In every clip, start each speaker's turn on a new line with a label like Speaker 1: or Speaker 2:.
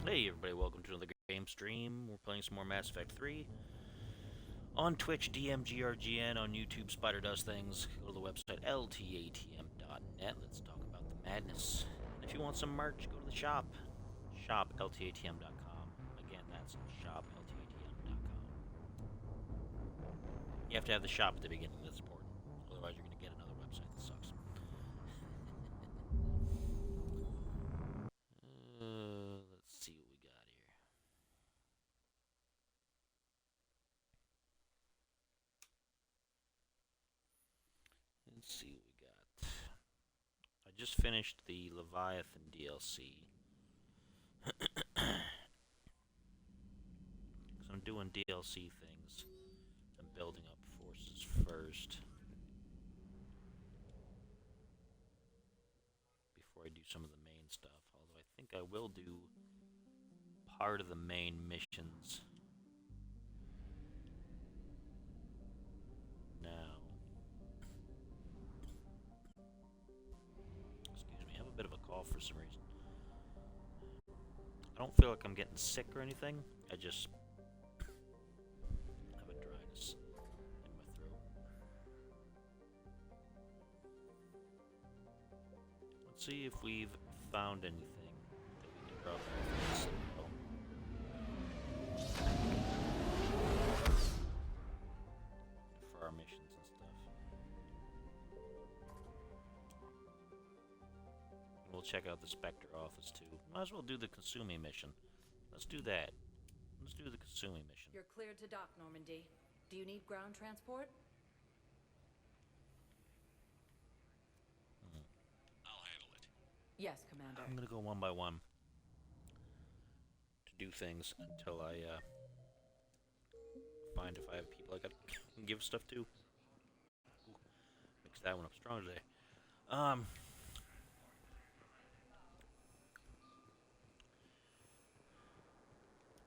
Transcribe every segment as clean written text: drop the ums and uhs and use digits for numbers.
Speaker 1: Hey everybody, welcome to another game stream. We're playing some more Mass Effect 3. On Twitch, DMGRGN, on YouTube, Spider Does Things. Go to the website, ltatm.net. Let's talk about the madness. And if you want some merch, go to the shop, shopltatm.com. Again, that's shopltatm.com. You have to have the shop at the beginning, that's important. Otherwise, you're going to get another website that sucks. Let's see what we got here. Let's see what we got. I just finished the Leviathan DLC. Because I'm doing DLC things. I'm building up forces first. Before I do some of the main stuff. Although I think I will do part of the main missions now. Excuse me, I have a bit of a cough for some reason. I don't feel like I'm getting sick or anything. I just have a dryness in my throat. Let's see if we've found anything that we can drop off this for our missions and stuff. And we'll check out the Spectre office too. Might as well do the Kasumi mission. Let's do that. Let's do the Kasumi mission.
Speaker 2: You're cleared to dock, Normandy. Do you need ground transport?
Speaker 3: I'll handle it.
Speaker 2: Yes, Commander.
Speaker 1: I'm gonna go one by one to do things until I find if I have people I can give stuff to. Ooh, mix that one up strong today.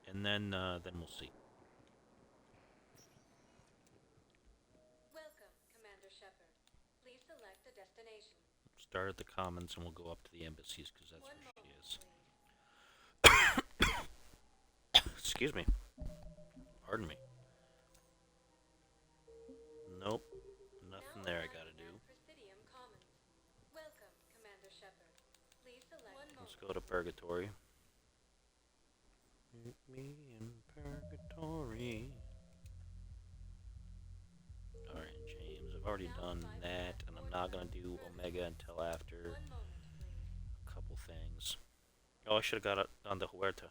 Speaker 1: And then we'll see.
Speaker 4: Welcome, Commander Shepard. Please select a destination.
Speaker 1: Start at the Commons and we'll go up to the embassies because that's
Speaker 4: One
Speaker 1: where
Speaker 4: moment,
Speaker 1: she
Speaker 4: please.
Speaker 1: is. Excuse me. Pardon me. Nope. Nothing there I gotta do.
Speaker 4: Presidium Commons. Welcome, Commander Shepard. Please select one
Speaker 1: Let's
Speaker 4: moment.
Speaker 1: go to Purgatory. Meet me in Purgatory. Alright, James. I've already done that, and I'm not gonna do Omega until after
Speaker 4: One moment, please.
Speaker 1: a couple things. Oh, I should have gone to Huerta.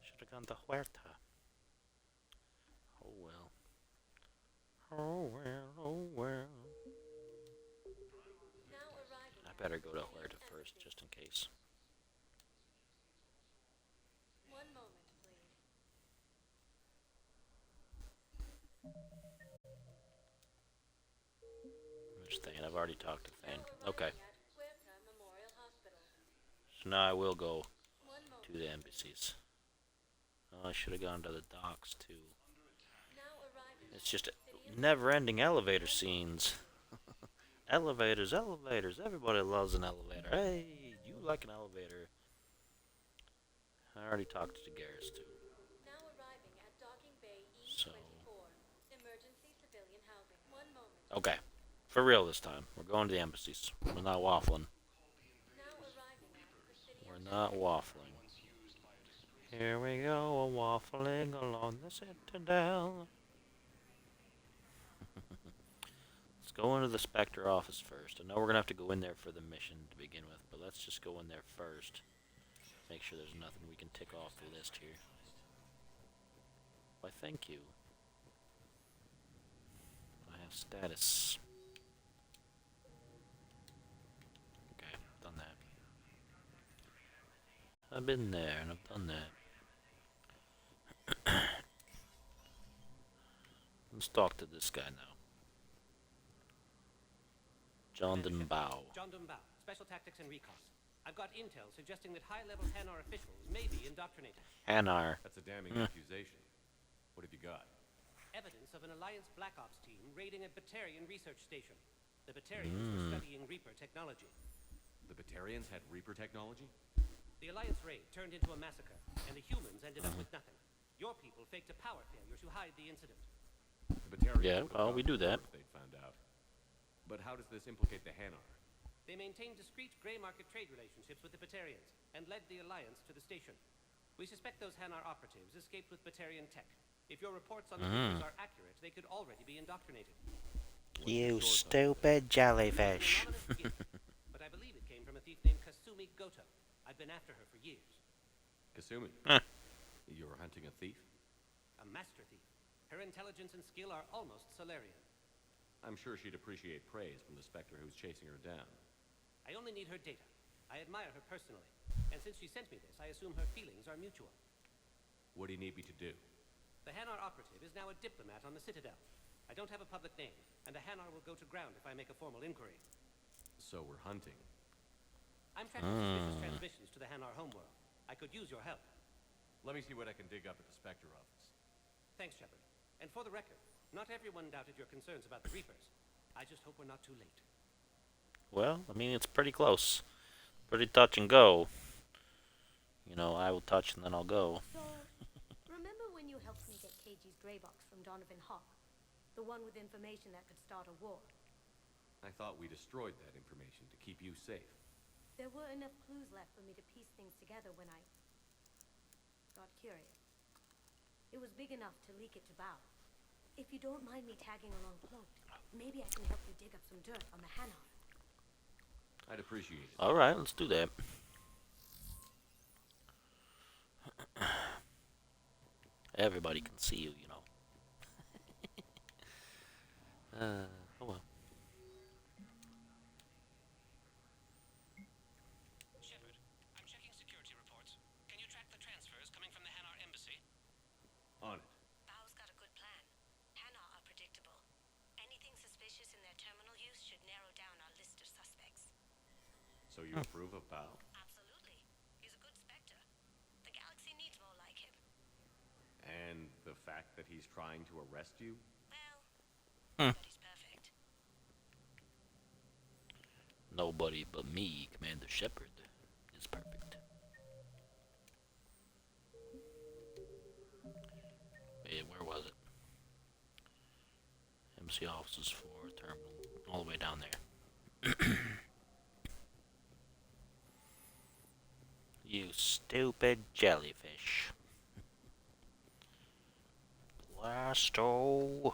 Speaker 1: Should have gone to Huerta. Oh well. Oh well, oh well.
Speaker 4: Now arriving.
Speaker 1: I better go to Huerta first, just in case.
Speaker 4: One moment, please.
Speaker 1: I'm just thinking, I've already talked to Thane.
Speaker 4: Now
Speaker 1: Okay,
Speaker 4: arriving at Huerta Memorial Hospital.
Speaker 1: so now I will go
Speaker 4: One moment.
Speaker 1: to the embassies. Oh, I should have gone to the docks too.
Speaker 4: Now arriving.
Speaker 1: It's just never-ending elevator scenes. Elevators, elevators. Everybody loves an elevator. Hey, you like an elevator? I already talked to Garrus too.
Speaker 4: Now arriving at Docking Bay
Speaker 1: So-
Speaker 4: E24. Emergency civilian housing. One moment.
Speaker 1: Okay, for real this time. We're going to the embassies. We're not waffling.
Speaker 4: Now arriving at Presidium.
Speaker 1: We're not waffling. Here we go, waffling along the Citadel. Let's go into the Spectre office first. I know we're gonna have to go in there for the mission to begin with, but let's just go in there first. Make sure there's nothing we can tick off the list here. Why, thank you. I have status. Okay, done that. I've been there and I've done that. Let's talk to this guy now. John Bao.
Speaker 5: John Dumbao, Special Tactics and Recon. I've got intel suggesting that high-level Hanar officials may be indoctrinated.
Speaker 1: Hanar.
Speaker 3: That's a damning accusation. What have you got?
Speaker 5: Evidence of an Alliance Black Ops team raiding a Batarian research station. The Batarians were studying Reaper technology.
Speaker 3: The Batarians had Reaper technology?
Speaker 5: The Alliance raid turned into a massacre, and the humans ended up with nothing. Your people faked a power failure to hide the incident.
Speaker 3: The Batarians
Speaker 1: Yeah,
Speaker 3: would have
Speaker 1: well,
Speaker 3: gone
Speaker 1: we do
Speaker 3: through
Speaker 1: that.
Speaker 3: if they'd found out. But how does this implicate the Hanar?
Speaker 5: They maintained discreet gray market trade relationships with the Batarians, and led the Alliance to the station. We suspect those Hanar operatives escaped with Batarian tech. If your reports on the Reapers are accurate, they could already be indoctrinated.
Speaker 1: You
Speaker 3: source on
Speaker 1: stupid
Speaker 5: An
Speaker 1: jellyfish.
Speaker 5: anonymous gift, but I believe it came from a thief named Kasumi Goto. I've been after her for years.
Speaker 3: Kasumi,
Speaker 1: Huh.
Speaker 3: you're hunting a thief?
Speaker 5: A master thief. Her intelligence and skill are almost Solarian.
Speaker 3: I'm sure she'd appreciate praise from the Spectre who's chasing her down.
Speaker 5: I only need her data. I admire her personally. And since she sent me this, I assume her feelings are mutual.
Speaker 3: What do you need me to do?
Speaker 5: The Hanar operative is now a diplomat on the Citadel. I don't have a public name, and the Hanar will go to ground if I make a formal inquiry.
Speaker 3: So we're hunting.
Speaker 5: I'm tracking suspicious transmissions to the Hanar homeworld. I could use your help.
Speaker 3: Let me see what I can dig up at the Spectre office.
Speaker 5: Thanks, Shepard. And for the record, not everyone doubted your concerns about the Reapers. I just hope we're not too late.
Speaker 1: Well, I mean, it's pretty close. Pretty touch and go. You know, I will touch and then I'll go.
Speaker 6: So, remember when you helped me get KG's grey box from Donovan Hawk? The one with information that could start a war.
Speaker 3: I thought we destroyed that information to keep you safe.
Speaker 6: There were enough clues left for me to piece things together when I got curious. It was big enough to leak it to Bao. If you don't mind me tagging along cloaked, maybe I can help you dig up some dirt on the Hanar.
Speaker 3: I'd appreciate it.
Speaker 1: Alright, let's do that. Everybody can see you, you know. Oh well.
Speaker 5: Shepard, I'm checking security reports. Can you track the transfers coming from the Hanar embassy?
Speaker 3: On it.
Speaker 6: Bao's got a good plan. Hanar are predictable. Anything suspicious in their terminal use should narrow down our list of suspects.
Speaker 3: So you approve of Bao?
Speaker 6: Absolutely. He's a good Spectre. The galaxy needs more like him.
Speaker 3: And the fact that he's trying to arrest you?
Speaker 6: Well, nobody's perfect.
Speaker 1: Nobody but me, Commander Shepard, is perfect. Wait, where was it? MC offices for terminal, all the way down there. You stupid jellyfish. Blasto.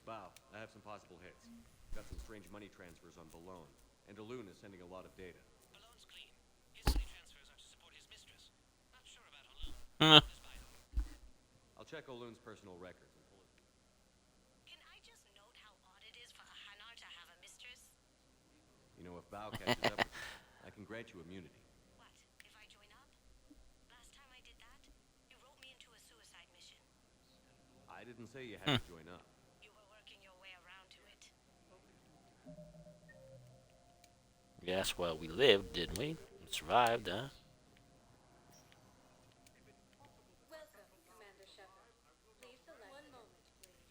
Speaker 3: Bao, I have some possible hits. Got some strange money transfers on Balone, and Alun is sending a lot of data.
Speaker 5: Malone's clean. His money transfers are to support his mistress. Not sure about Malone.
Speaker 3: I'll check Olun's personal records and pull it.
Speaker 6: Can I just note how odd it is for a Hanar to have a mistress?
Speaker 3: You know, if Bao catches up with you, I can grant you immunity.
Speaker 6: What, if I join up? Last time I did that, you wrote me into a suicide mission.
Speaker 3: I didn't say you had to join up.
Speaker 6: You were working your way around to it.
Speaker 1: Yes, well, we lived, didn't we? We survived, huh?
Speaker 4: Welcome, Commander Shepard. Please select. One moment, please.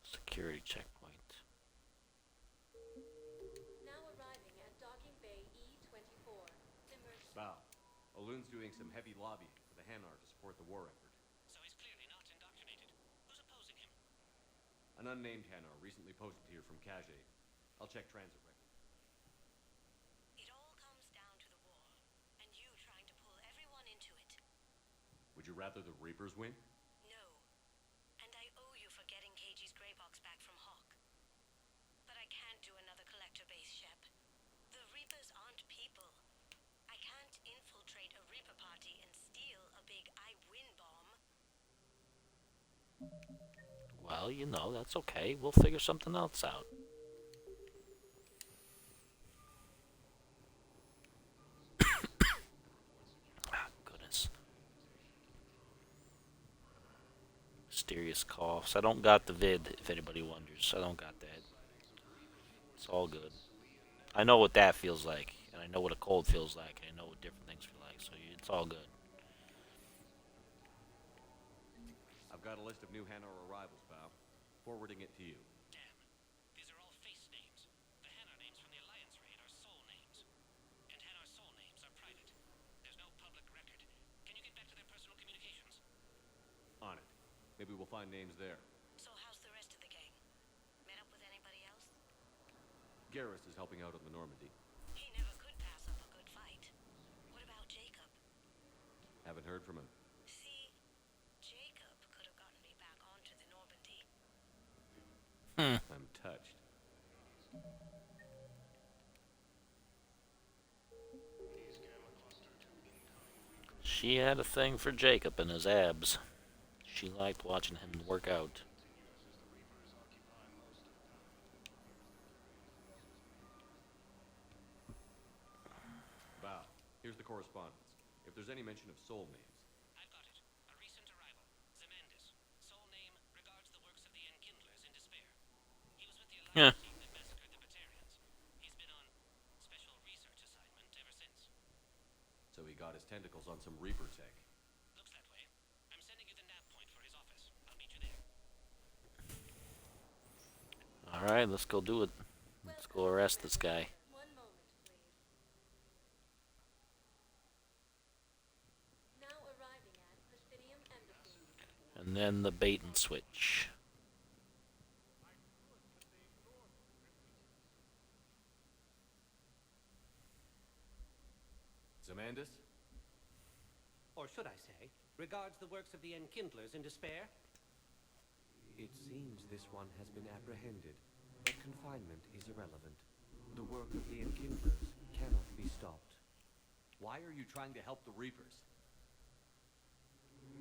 Speaker 1: Security checkpoint.
Speaker 4: Now arriving at Docking Bay E-24. Emergency.
Speaker 3: Bao, Olun's doing some heavy lobbying for the Hanar to support the war effort.
Speaker 5: So he's clearly not indoctrinated. Who's opposing him?
Speaker 3: An unnamed Hanar recently posted here from Kajay. I'll check transit records.
Speaker 6: It all comes down to the war, and you trying to pull everyone into it.
Speaker 3: Would you rather the Reapers win?
Speaker 6: No. And I owe you for getting KG's grey box back from Hawk. But I can't do another collector base, Shep. The Reapers aren't people. I can't infiltrate a Reaper party and steal a big I win bomb.
Speaker 1: Well, you know, that's okay. We'll figure something else out. Ah, goodness. Mysterious coughs. I don't got the vid, if anybody wonders. I don't got that. It's all good. I know what that feels like, and I know what a cold feels like, and I know what different things feel like, so it's all good.
Speaker 3: I've got a list of new Hanar arrivals, pal. Forwarding it to you.
Speaker 5: Damn. These are all face names. The Hanar names from the Alliance raid are soul names. And Hanar soul names are private. There's no public record. Can you get back to their personal communications?
Speaker 3: On it. Maybe we'll find names there.
Speaker 6: So how's the rest of the gang? Met up with anybody else?
Speaker 3: Garrus is helping out on the Normandy.
Speaker 6: He never could pass up a good fight. What about Jacob?
Speaker 3: Haven't heard from him.
Speaker 6: See, Jacob could have gotten me back onto the Normandy.
Speaker 3: I'm touched.
Speaker 1: She had a thing for Jacob and his abs. She liked watching him work out.
Speaker 3: Val, here's the correspondence. If there's any mention of soul names,
Speaker 5: I've got it. A recent arrival. Zemandis. Soul name regards the works of the Enkindlers in despair. He was with the
Speaker 1: Yeah.
Speaker 5: Alliance team that massacred the Batarians. He's been on special research assignment ever since.
Speaker 3: so he got his tentacles on some Reaper tech.
Speaker 5: Looks that way. I'm sending you the nav point for his office. I'll meet you there.
Speaker 1: Alright, let's go do it. Let's go arrest this guy.
Speaker 4: One moment, please. Now arriving at Plastidium Embassy.
Speaker 1: And then the bait and switch.
Speaker 3: Zemandis?
Speaker 5: Or should I say, regards the works of the Enkindlers in despair?
Speaker 7: It seems this one has been apprehended, but confinement is irrelevant. The work of the Enkindlers cannot be stopped.
Speaker 3: Why are you trying to help the Reapers?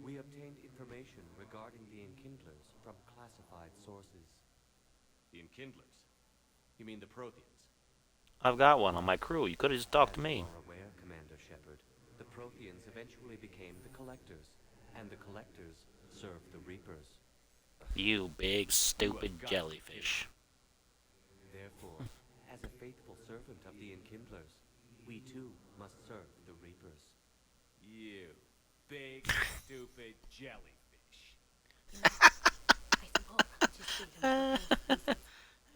Speaker 7: We obtained information regarding the Enkindlers from classified sources.
Speaker 3: The Enkindlers? You mean the Protheans?
Speaker 1: I've got one on my crew. You could have just talked to
Speaker 7: As
Speaker 1: me.
Speaker 7: you are aware, Commander Shepard, the Protheans eventually became the Collectors, and the Collectors served the Reapers.
Speaker 1: You big, stupid jellyfish.
Speaker 7: Therefore, as a faithful servant of the Enkindlers, we too must serve the Reapers.
Speaker 3: You big, stupid jellyfish.
Speaker 2: I suppose just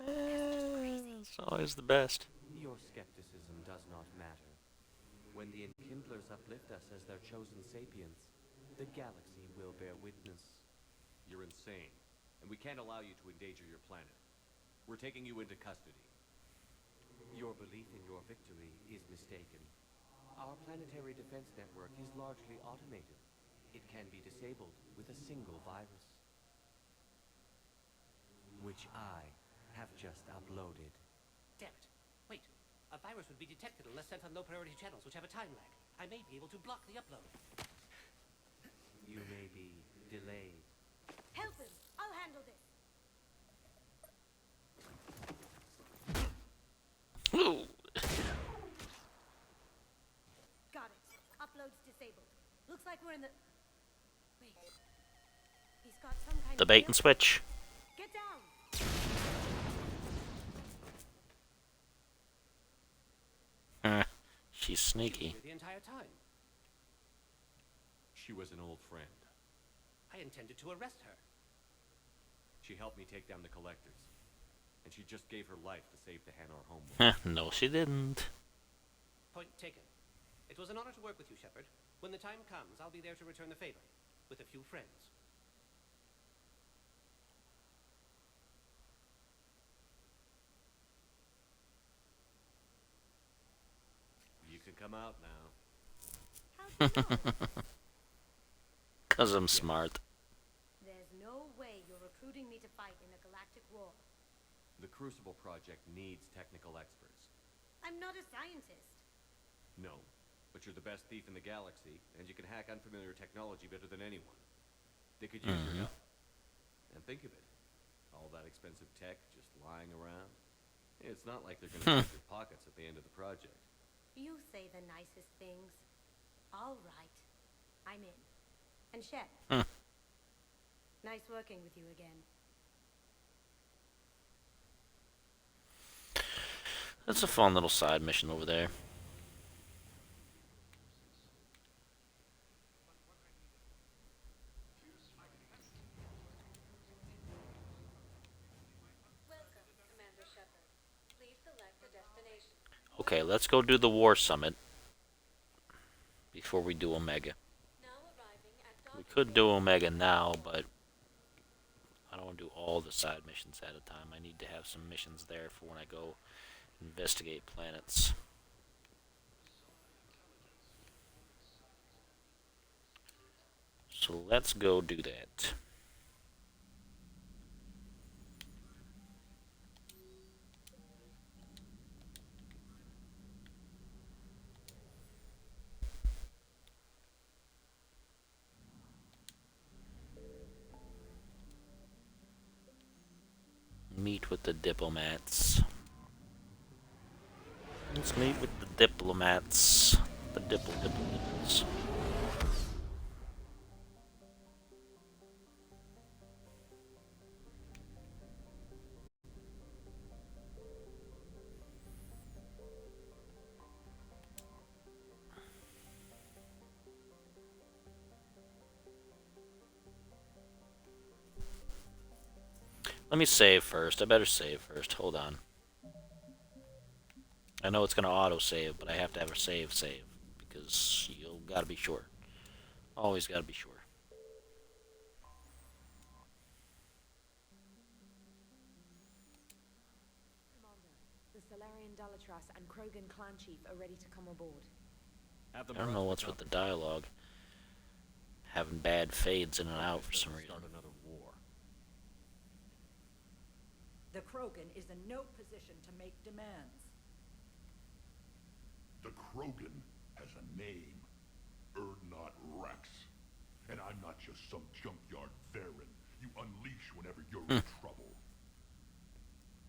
Speaker 1: It's always the best.
Speaker 7: Your skepticism does not matter. When the Enkindlers uplift us as their chosen sapients, the galaxy will bear witness.
Speaker 3: You're insane, and we can't allow you to endanger your planet. We're taking you into custody.
Speaker 7: Your belief in your victory is mistaken. Our planetary defense network is largely automated. It can be disabled with a single virus, which I have just uploaded.
Speaker 5: Damn it. Wait. A virus would be detected unless sent on low priority channels, which have a time lag. I may be able to block the upload.
Speaker 7: You may be delayed.
Speaker 4: Help him! I'll handle this.
Speaker 1: Ooh.
Speaker 4: Got it. Upload's disabled. Looks like we're in the... Wait. He's got some kind
Speaker 1: The
Speaker 4: of...
Speaker 1: bait and switch.
Speaker 4: Get down!
Speaker 1: She's
Speaker 5: She was
Speaker 1: sneaky.
Speaker 5: here the entire time.
Speaker 3: She was an old friend.
Speaker 5: I intended to arrest her.
Speaker 3: She helped me take down the Collectors. And she just gave her life to save the Hanar homeworld.
Speaker 1: No, she didn't.
Speaker 5: Point taken. It was an honor to work with you, Shepard. When the time comes, I'll be there to return the favor. With a few friends.
Speaker 3: You can come out now.
Speaker 4: How'd you know?
Speaker 1: 'Cause I'm smart.
Speaker 4: There's no way you're recruiting me to fight in a galactic war.
Speaker 3: The Crucible Project needs technical experts.
Speaker 4: I'm not a scientist.
Speaker 3: No, but you're the best thief in the galaxy, and you can hack unfamiliar technology better than anyone. They could use your help. And think of it. All that expensive tech just lying around. It's not like they're gonna check your pockets at the end of the project.
Speaker 4: You say the nicest things. All right. I'm in. And Shep. Nice working with you again.
Speaker 1: That's a fun little side mission over there.
Speaker 6: Welcome, Commander Shepard. Please select a destination.
Speaker 1: Okay, let's go do the War Summit before we do Omega.
Speaker 6: Now arriving at
Speaker 1: We
Speaker 6: docking
Speaker 1: could do
Speaker 6: bay.
Speaker 1: Omega now, but I don't want to do all the side missions at a time. I need to have some missions there for when I go investigate planets. So let's go do that. Meet with the diplomats. Let's meet with the diplomats. The dipples. Let me save first. I better save first. Hold on. I know it's going to auto-save, but I have to have a save. Because you got to be sure. Always got to be sure.
Speaker 2: Commander, the Solarian Dalatras and Krogan clan chief are ready to come aboard.
Speaker 3: Have them
Speaker 1: I don't know what's with the dialogue. Having bad fades in and out for some reason.
Speaker 3: Start another war.
Speaker 8: The Krogan is in no position to make demands.
Speaker 9: The Krogan has a name. Erdnot Rex. And I'm not just some junkyard Varen you unleash whenever you're in trouble.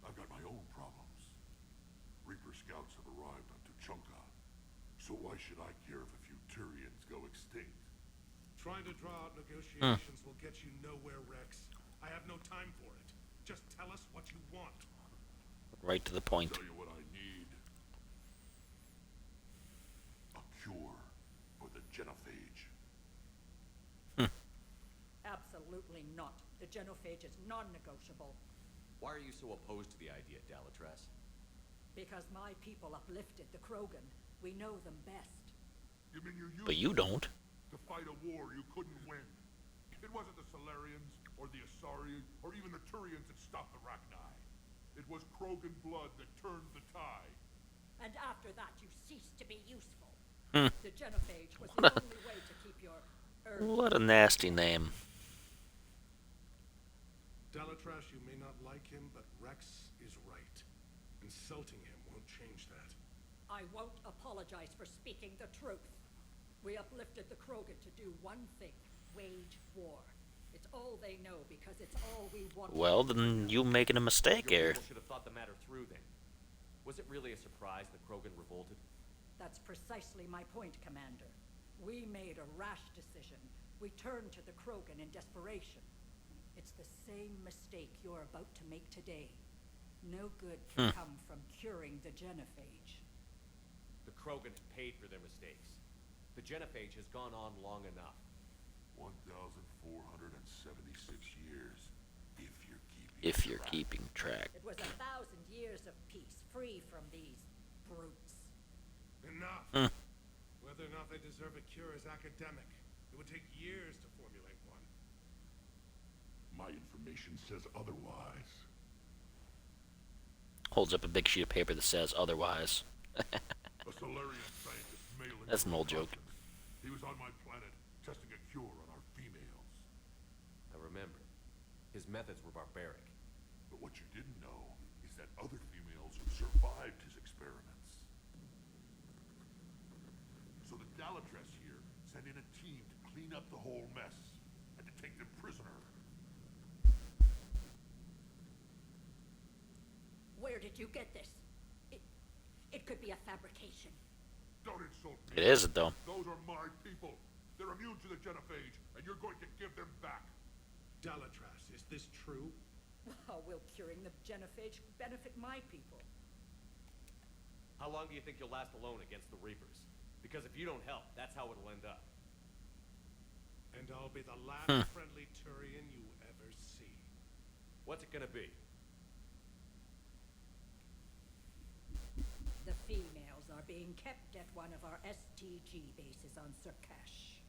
Speaker 9: I've got my own problems. Reaper scouts have arrived on Tuchanka. So why should I care if a few Turians go extinct?
Speaker 10: Trying to draw out negotiations will get you nowhere, Rex. I have no time for it. Just tell us what you want.
Speaker 1: Right to the point.
Speaker 9: Tell you what I need. A cure for the genophage.
Speaker 8: Absolutely not. The genophage is non-negotiable.
Speaker 3: Why are you so opposed to the idea, Dalatras?
Speaker 8: Because my people uplifted the Krogan. We know them best.
Speaker 9: You mean you used
Speaker 1: But you don't.
Speaker 9: to fight a war you couldn't win? It wasn't the Solarians, or the Asari, or even the Turians that stopped the Rachni. It was Krogan blood that turned the tide.
Speaker 8: And after that, you ceased to be useful.
Speaker 1: Hmm.
Speaker 8: The genophage was the only way to keep your
Speaker 1: What a nasty name.
Speaker 10: Dalatras, you may not like him, but Rex is right. Insulting him won't change that.
Speaker 8: I won't apologize for speaking the truth. We uplifted the Krogan to do one thing: wage war. It's all they know because it's all we want.
Speaker 1: Well, then you making a mistake
Speaker 3: Your
Speaker 1: here.
Speaker 3: people should have thought the matter through then. Was it really a surprise that Krogan revolted?
Speaker 8: That's precisely my point, Commander. We made a rash decision. We turned to the Krogan in desperation. It's the same mistake you're about to make today. No good can come from curing the genophage.
Speaker 3: The Krogan have paid for their mistakes. The genophage has gone on long enough.
Speaker 9: 1,476 years,
Speaker 1: If you're keeping track.
Speaker 8: It was 1,000 years of peace, free from these brutes.
Speaker 10: Enough! Whether or not they deserve a cure is academic. It would take years to formulate one.
Speaker 9: My information says otherwise.
Speaker 1: Holds up a big sheet of paper that says otherwise.
Speaker 9: A Solarian scientist mailing
Speaker 1: That's an old joke.
Speaker 9: He was on my planet, testing a cure on our females.
Speaker 3: I remember. His methods were barbaric.
Speaker 9: But what you didn't know is that other females survived his experiments. So the Dalatras here sent in a team to clean up the whole mess and to take them prisoner.
Speaker 8: Where did you get this? It could be a fabrication.
Speaker 9: Don't insult me.
Speaker 1: It isn't, though.
Speaker 9: Those are my people. They're immune to the genophage, and you're going to give them back.
Speaker 10: Dalatras, is this true?
Speaker 8: How will curing the genophage benefit my people?
Speaker 3: How long do you think you'll last alone against the Reapers? Because if you don't help, that's how it'll end up.
Speaker 10: And I'll be the last friendly Turian you ever see.
Speaker 3: What's it gonna be?
Speaker 8: The females are being kept at one of our STG bases on Surkash.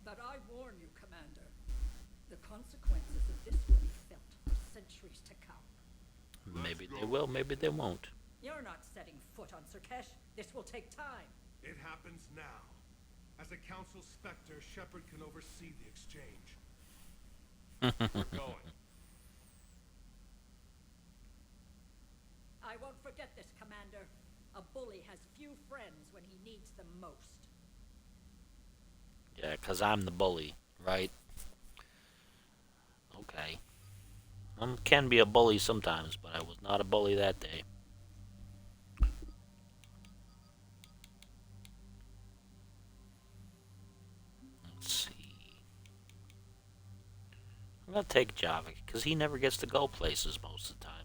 Speaker 8: But I warn you, Commander, the consequences of this will be felt for centuries to come.
Speaker 1: Maybe they will, maybe they won't.
Speaker 8: You're not setting foot on Surkash. This will take time.
Speaker 10: It happens now. As a Council Spectre, Shepard can oversee the exchange.
Speaker 3: We're going.
Speaker 8: I won't forget this, Commander. A bully has few friends when he needs them most.
Speaker 1: Yeah, 'cause I'm the bully, right? Okay. I can be a bully sometimes, but I was not a bully that day. Let's see. I'm gonna take Javik, because he never gets to go places most of the time.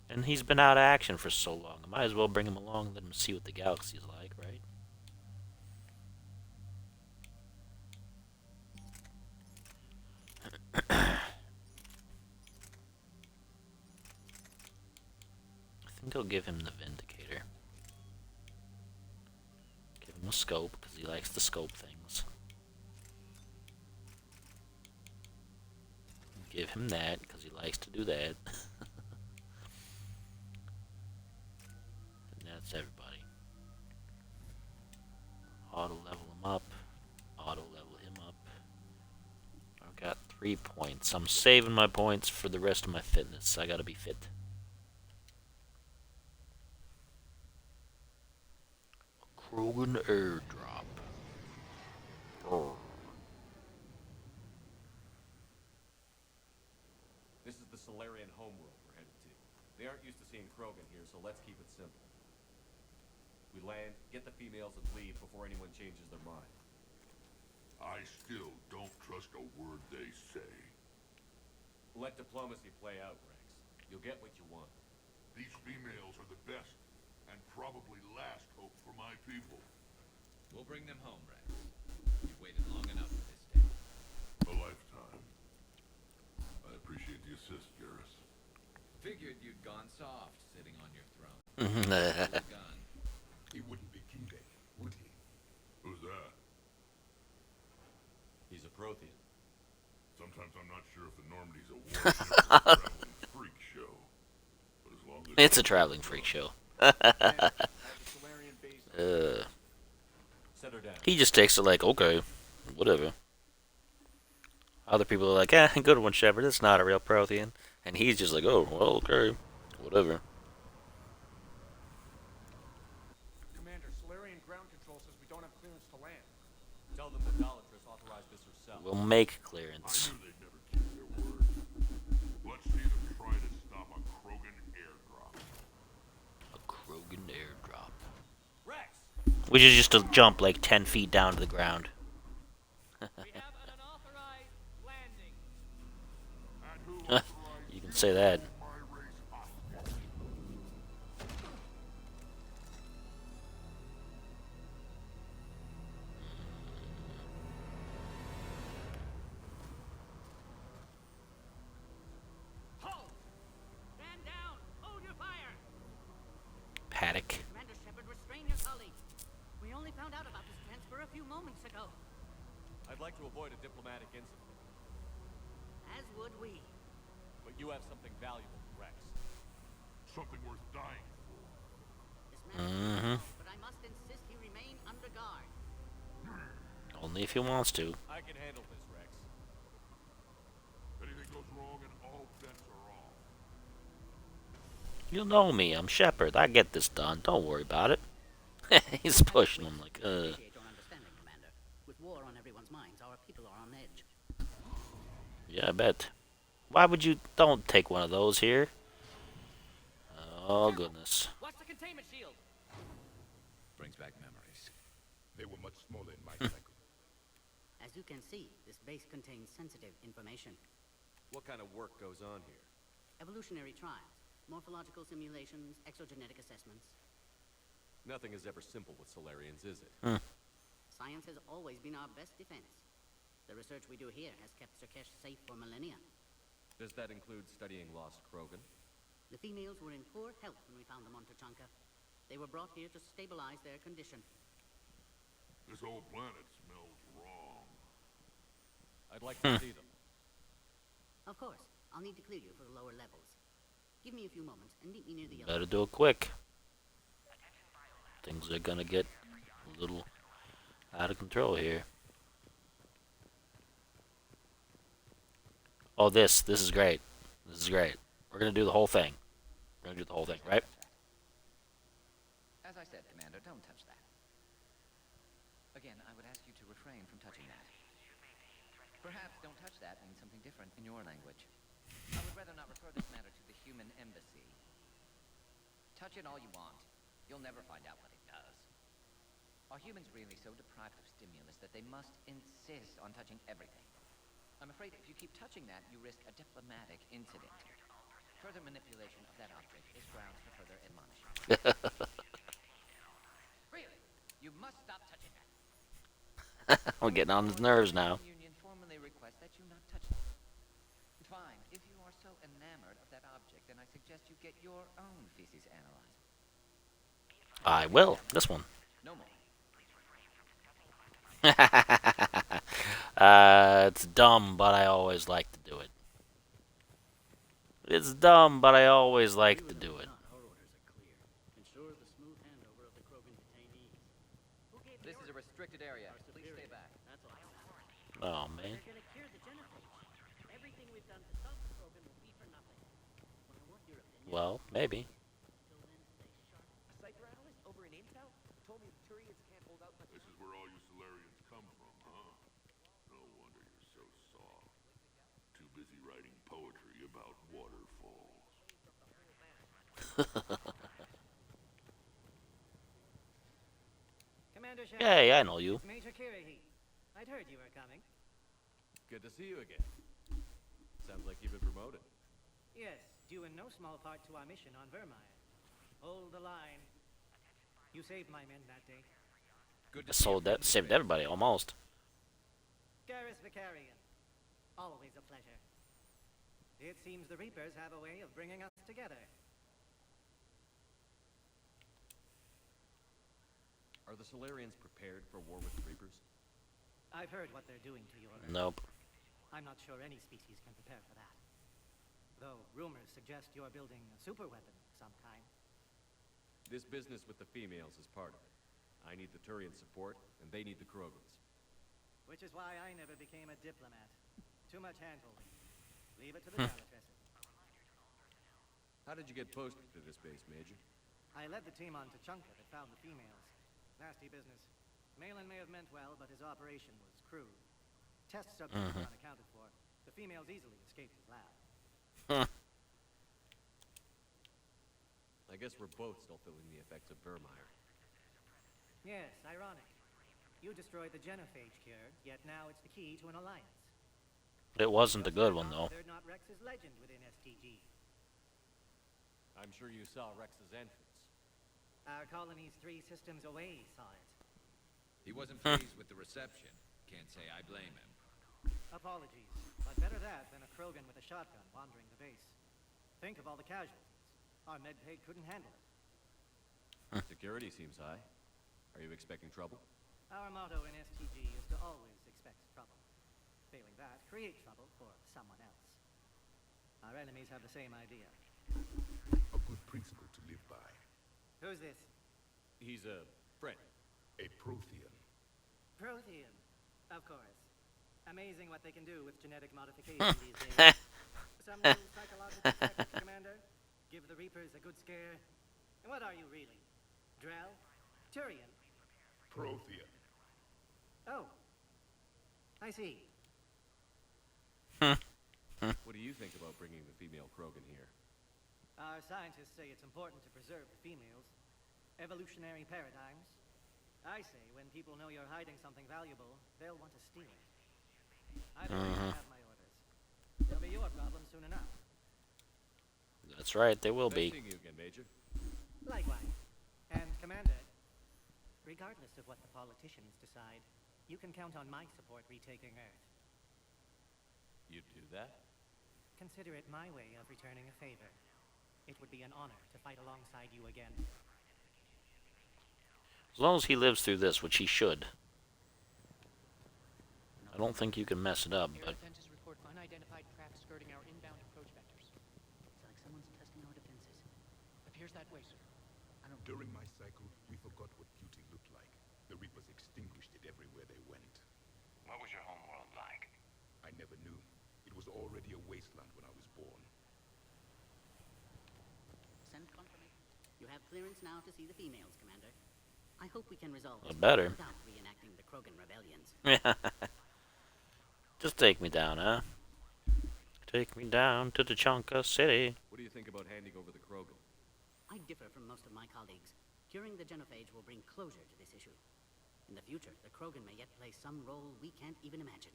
Speaker 1: And he's been out of action for so long. I might as well bring him along and let him see what the galaxy is like, right? I think I'll give him the Vindicator. Give him a scope, because he likes to scope things. Give him that, because he likes to do that. And that's everybody. Auto level him up. Auto level him up. I've got 3 points. I'm saving my points for the rest of my fitness. I gotta be fit. Krogan airdrop. Oh.
Speaker 3: This is the Solarian homeworld we're headed to. They aren't used to seeing Krogan here, so let's keep it simple. We land, get the females, and leave before anyone changes their mind.
Speaker 9: I still don't trust a word they say.
Speaker 3: Let diplomacy play out, Rex. You'll get what you want.
Speaker 9: These females are the best, and probably last hope for my people.
Speaker 11: We'll bring them home, Rex. You've waited long enough for this day.
Speaker 9: A lifetime. I appreciate the assist, Garrus.
Speaker 11: Figured you'd gone soft sitting on your throne. Gun.
Speaker 9: He wouldn't be king day, would he? Who's that?
Speaker 3: He's a Prothean.
Speaker 9: Sometimes I'm not sure if the Normandy's a warship or a traveling freak show. But as long as
Speaker 1: It's a traveling freak show.
Speaker 3: Set her down.
Speaker 1: He just takes it like, okay, whatever. Other people are like, good one, Shepard. It's not a real Prothean. And he's just like, oh, well, okay, whatever.
Speaker 12: Commander, Solarian ground control says we don't have clearance to land.
Speaker 3: Tell them the Dolatress authorized this herself.
Speaker 1: We'll make
Speaker 9: I
Speaker 1: clearance.
Speaker 9: knew they'd never keep their word. Let's see them try to stop a Krogan airdrop.
Speaker 1: A Krogan airdrop.
Speaker 3: Rex!
Speaker 1: Which is just to jump like 10 feet down to the ground.
Speaker 5: We have an unauthorized landing.
Speaker 9: And who
Speaker 1: You can say that.
Speaker 9: my race hostile?
Speaker 5: Halt! Stand down! Hold your fire!
Speaker 1: Paddock.
Speaker 6: Commander Shepard, restrain your colleague. We only found out about this transfer a few moments ago.
Speaker 3: I'd like to avoid a diplomatic incident,
Speaker 6: As would we.
Speaker 3: but you have something valuable for Rex.
Speaker 9: Something worth dying for.
Speaker 6: This man is
Speaker 1: Mhm.
Speaker 6: but I must insist he remain under guard.
Speaker 1: Only if he wants to.
Speaker 3: I can handle this, Rex.
Speaker 9: Anything goes wrong and all bets are off.
Speaker 1: You know me, I'm Shepard. I get this done. Don't worry about it. He's pushing him like,
Speaker 6: Appreciate your understanding, Commander. With war on everyone's minds, our people are on edge.
Speaker 1: Yeah, I bet. Why would you... Don't take one of those here. Oh, goodness.
Speaker 5: Watch the containment shield!
Speaker 11: Brings back memories.
Speaker 9: They were much smaller in my cycle.
Speaker 6: As you can see, this base contains sensitive information.
Speaker 3: What kind of work goes on here?
Speaker 13: Evolutionary trials, morphological simulations, exogenetic assessments.
Speaker 3: Nothing is ever simple with Solarians, is it?
Speaker 13: Science has always been our best defense. The research we do here has kept Sirkesh safe for millennia.
Speaker 3: Does that include studying lost Krogan?
Speaker 13: The females were in poor health when we found them on Tachanka. They were brought here to stabilize their condition.
Speaker 9: This whole planet smells wrong.
Speaker 3: I'd like to see them.
Speaker 13: Of course, I'll need to clear you for the lower levels. Give me a few moments and meet me near the
Speaker 1: Better do it quick. Things are gonna get a little out of control here. Oh, this is great. This is great. We're gonna do the whole thing. We're gonna do the whole thing, right?
Speaker 11: As I said, Commander, don't touch that. Again, I would ask you to refrain from touching that. Perhaps don't touch that means something different in your language. I would rather not refer this matter to the human embassy. Touch it all you want. You'll never find out what it does. Are humans really so deprived of stimulus that they must insist on touching everything? I'm afraid if you keep touching that, you risk a diplomatic incident. Further manipulation of that object is grounds for further admonishment. Really? You must stop touching that.
Speaker 1: I'm getting on his nerves now.
Speaker 11: Union formally request that you not touch it. Fine. If you are so enamored of that object, then I suggest you get your own feces analyzed.
Speaker 1: I will. This one.
Speaker 11: No more.
Speaker 1: It's dumb, but I always like to do it. It's dumb, but I always like to do it.
Speaker 13: Our orders are clear. Ensure the smooth handover of the Krogan detainees. Who gave
Speaker 11: This is a restricted area. Please stay back.
Speaker 13: That's all.
Speaker 1: Oh, man.
Speaker 13: They're gonna cure the genophage. Everything we've done to stop the Krogan will be for nothing. But I want your opinion.
Speaker 1: Well, maybe.
Speaker 13: Till then, stay sharp.
Speaker 7: A cypher analyst over in Intel told me the Turians can't hold out much.
Speaker 9: This is where all you Solarians come from, huh? No wonder you're so soft. Too busy writing poetry about waterfalls.
Speaker 14: Commander Shepard.
Speaker 1: Yay, I know you.
Speaker 14: It's Major Kirahi. I'd heard you were coming.
Speaker 3: Good to see you again. Sounds like you've been promoted.
Speaker 14: Yes, due in no small part to our mission on Vermire. Hold the line. You saved my men that day.
Speaker 11: Good to
Speaker 1: I
Speaker 11: see you.
Speaker 1: saved everybody, almost.
Speaker 14: Garrus Vicarian. Always a pleasure. It seems the Reapers have a way of bringing us together.
Speaker 3: Are the Solarians prepared for war with the Reapers?
Speaker 14: I've heard what they're doing to your Earth.
Speaker 1: Nope.
Speaker 14: I'm not sure any species can prepare for that. Though rumors suggest you're building a superweapon of some kind.
Speaker 3: This business with the females is part of it. I need the Turian support, and they need the Krogans.
Speaker 14: Which is why I never became a diplomat. Too much hand-holding. Leave it to the Dalatresses.
Speaker 3: How did you get posted to this base, Major?
Speaker 14: I led the team on Tachanka that found the females. Nasty business. Malin may have meant well, but his operation was crude. Test subjects were unaccounted for. The females easily escaped his lab.
Speaker 3: I guess we're both still feeling the effects of Vermire.
Speaker 14: Yes, ironic. You destroyed the genophage cure, yet now it's the key to an alliance.
Speaker 1: It wasn't a good one, though.
Speaker 14: They're not Rex's legend within STG.
Speaker 3: I'm sure you saw Rex's entrance.
Speaker 14: Our colony's 3 systems away saw it.
Speaker 11: He wasn't pleased with the reception. Can't say I blame him.
Speaker 14: Apologies, but better that than a Krogan with a shotgun wandering the base. Think of all the casualties. Our medpaid couldn't handle it.
Speaker 3: Security seems high. Are you expecting trouble?
Speaker 14: Our motto in STG is to always expect trouble. Failing that, create trouble for someone else. Our enemies have the same idea.
Speaker 9: A good principle to live by.
Speaker 14: Who's this?
Speaker 3: He's a friend.
Speaker 9: A Prothean.
Speaker 14: Prothean. Of course. Amazing what they can do with genetic modification these days. Some new psychological tactics, Commander? Give the Reapers a good scare? And what are you really? Drell? Turian?
Speaker 9: Prothean.
Speaker 14: Oh. I see.
Speaker 3: What do you think about bringing the female Krogan here?
Speaker 14: Our scientists say it's important to preserve the females. Evolutionary paradigms. I say when people know you're hiding something valuable, they'll want to steal it. Either way, I have my orders. They'll be your problem soon enough.
Speaker 1: That's right, they will
Speaker 3: Nice
Speaker 1: be.
Speaker 3: seeing you again, Major.
Speaker 14: Likewise. And, Commander, regardless of what the politicians decide, you can count on my support retaking Earth.
Speaker 3: You'd do that?
Speaker 14: Consider it my way of returning a favor. It would be an honor to fight alongside you again.
Speaker 1: As long as he lives through this, which he should. I don't think you can mess it up,
Speaker 11: Air
Speaker 1: but...
Speaker 11: defenses report unidentified craft skirting our inbound approach vectors.
Speaker 13: It's like someone's testing our defenses.
Speaker 11: Appears that way, sir.
Speaker 9: During my cycle, we forgot what beauty looked like. The Reapers extinguished it everywhere they went.
Speaker 15: What was your homeworld like?
Speaker 9: I never knew. It was already a wasteland when I was born.
Speaker 13: Send confirmation. You have clearance now to see the females, Commander. I hope we can resolve this
Speaker 1: Better.
Speaker 13: without reenacting the Krogan rebellions.
Speaker 1: Just take me down, huh? Take me down to the Chonka City.
Speaker 3: What do you think about handing over the Krogan?
Speaker 13: I differ from most of my colleagues. Curing the genophage will bring closure to this issue. In the future, the Krogan may yet play some role we can't even imagine.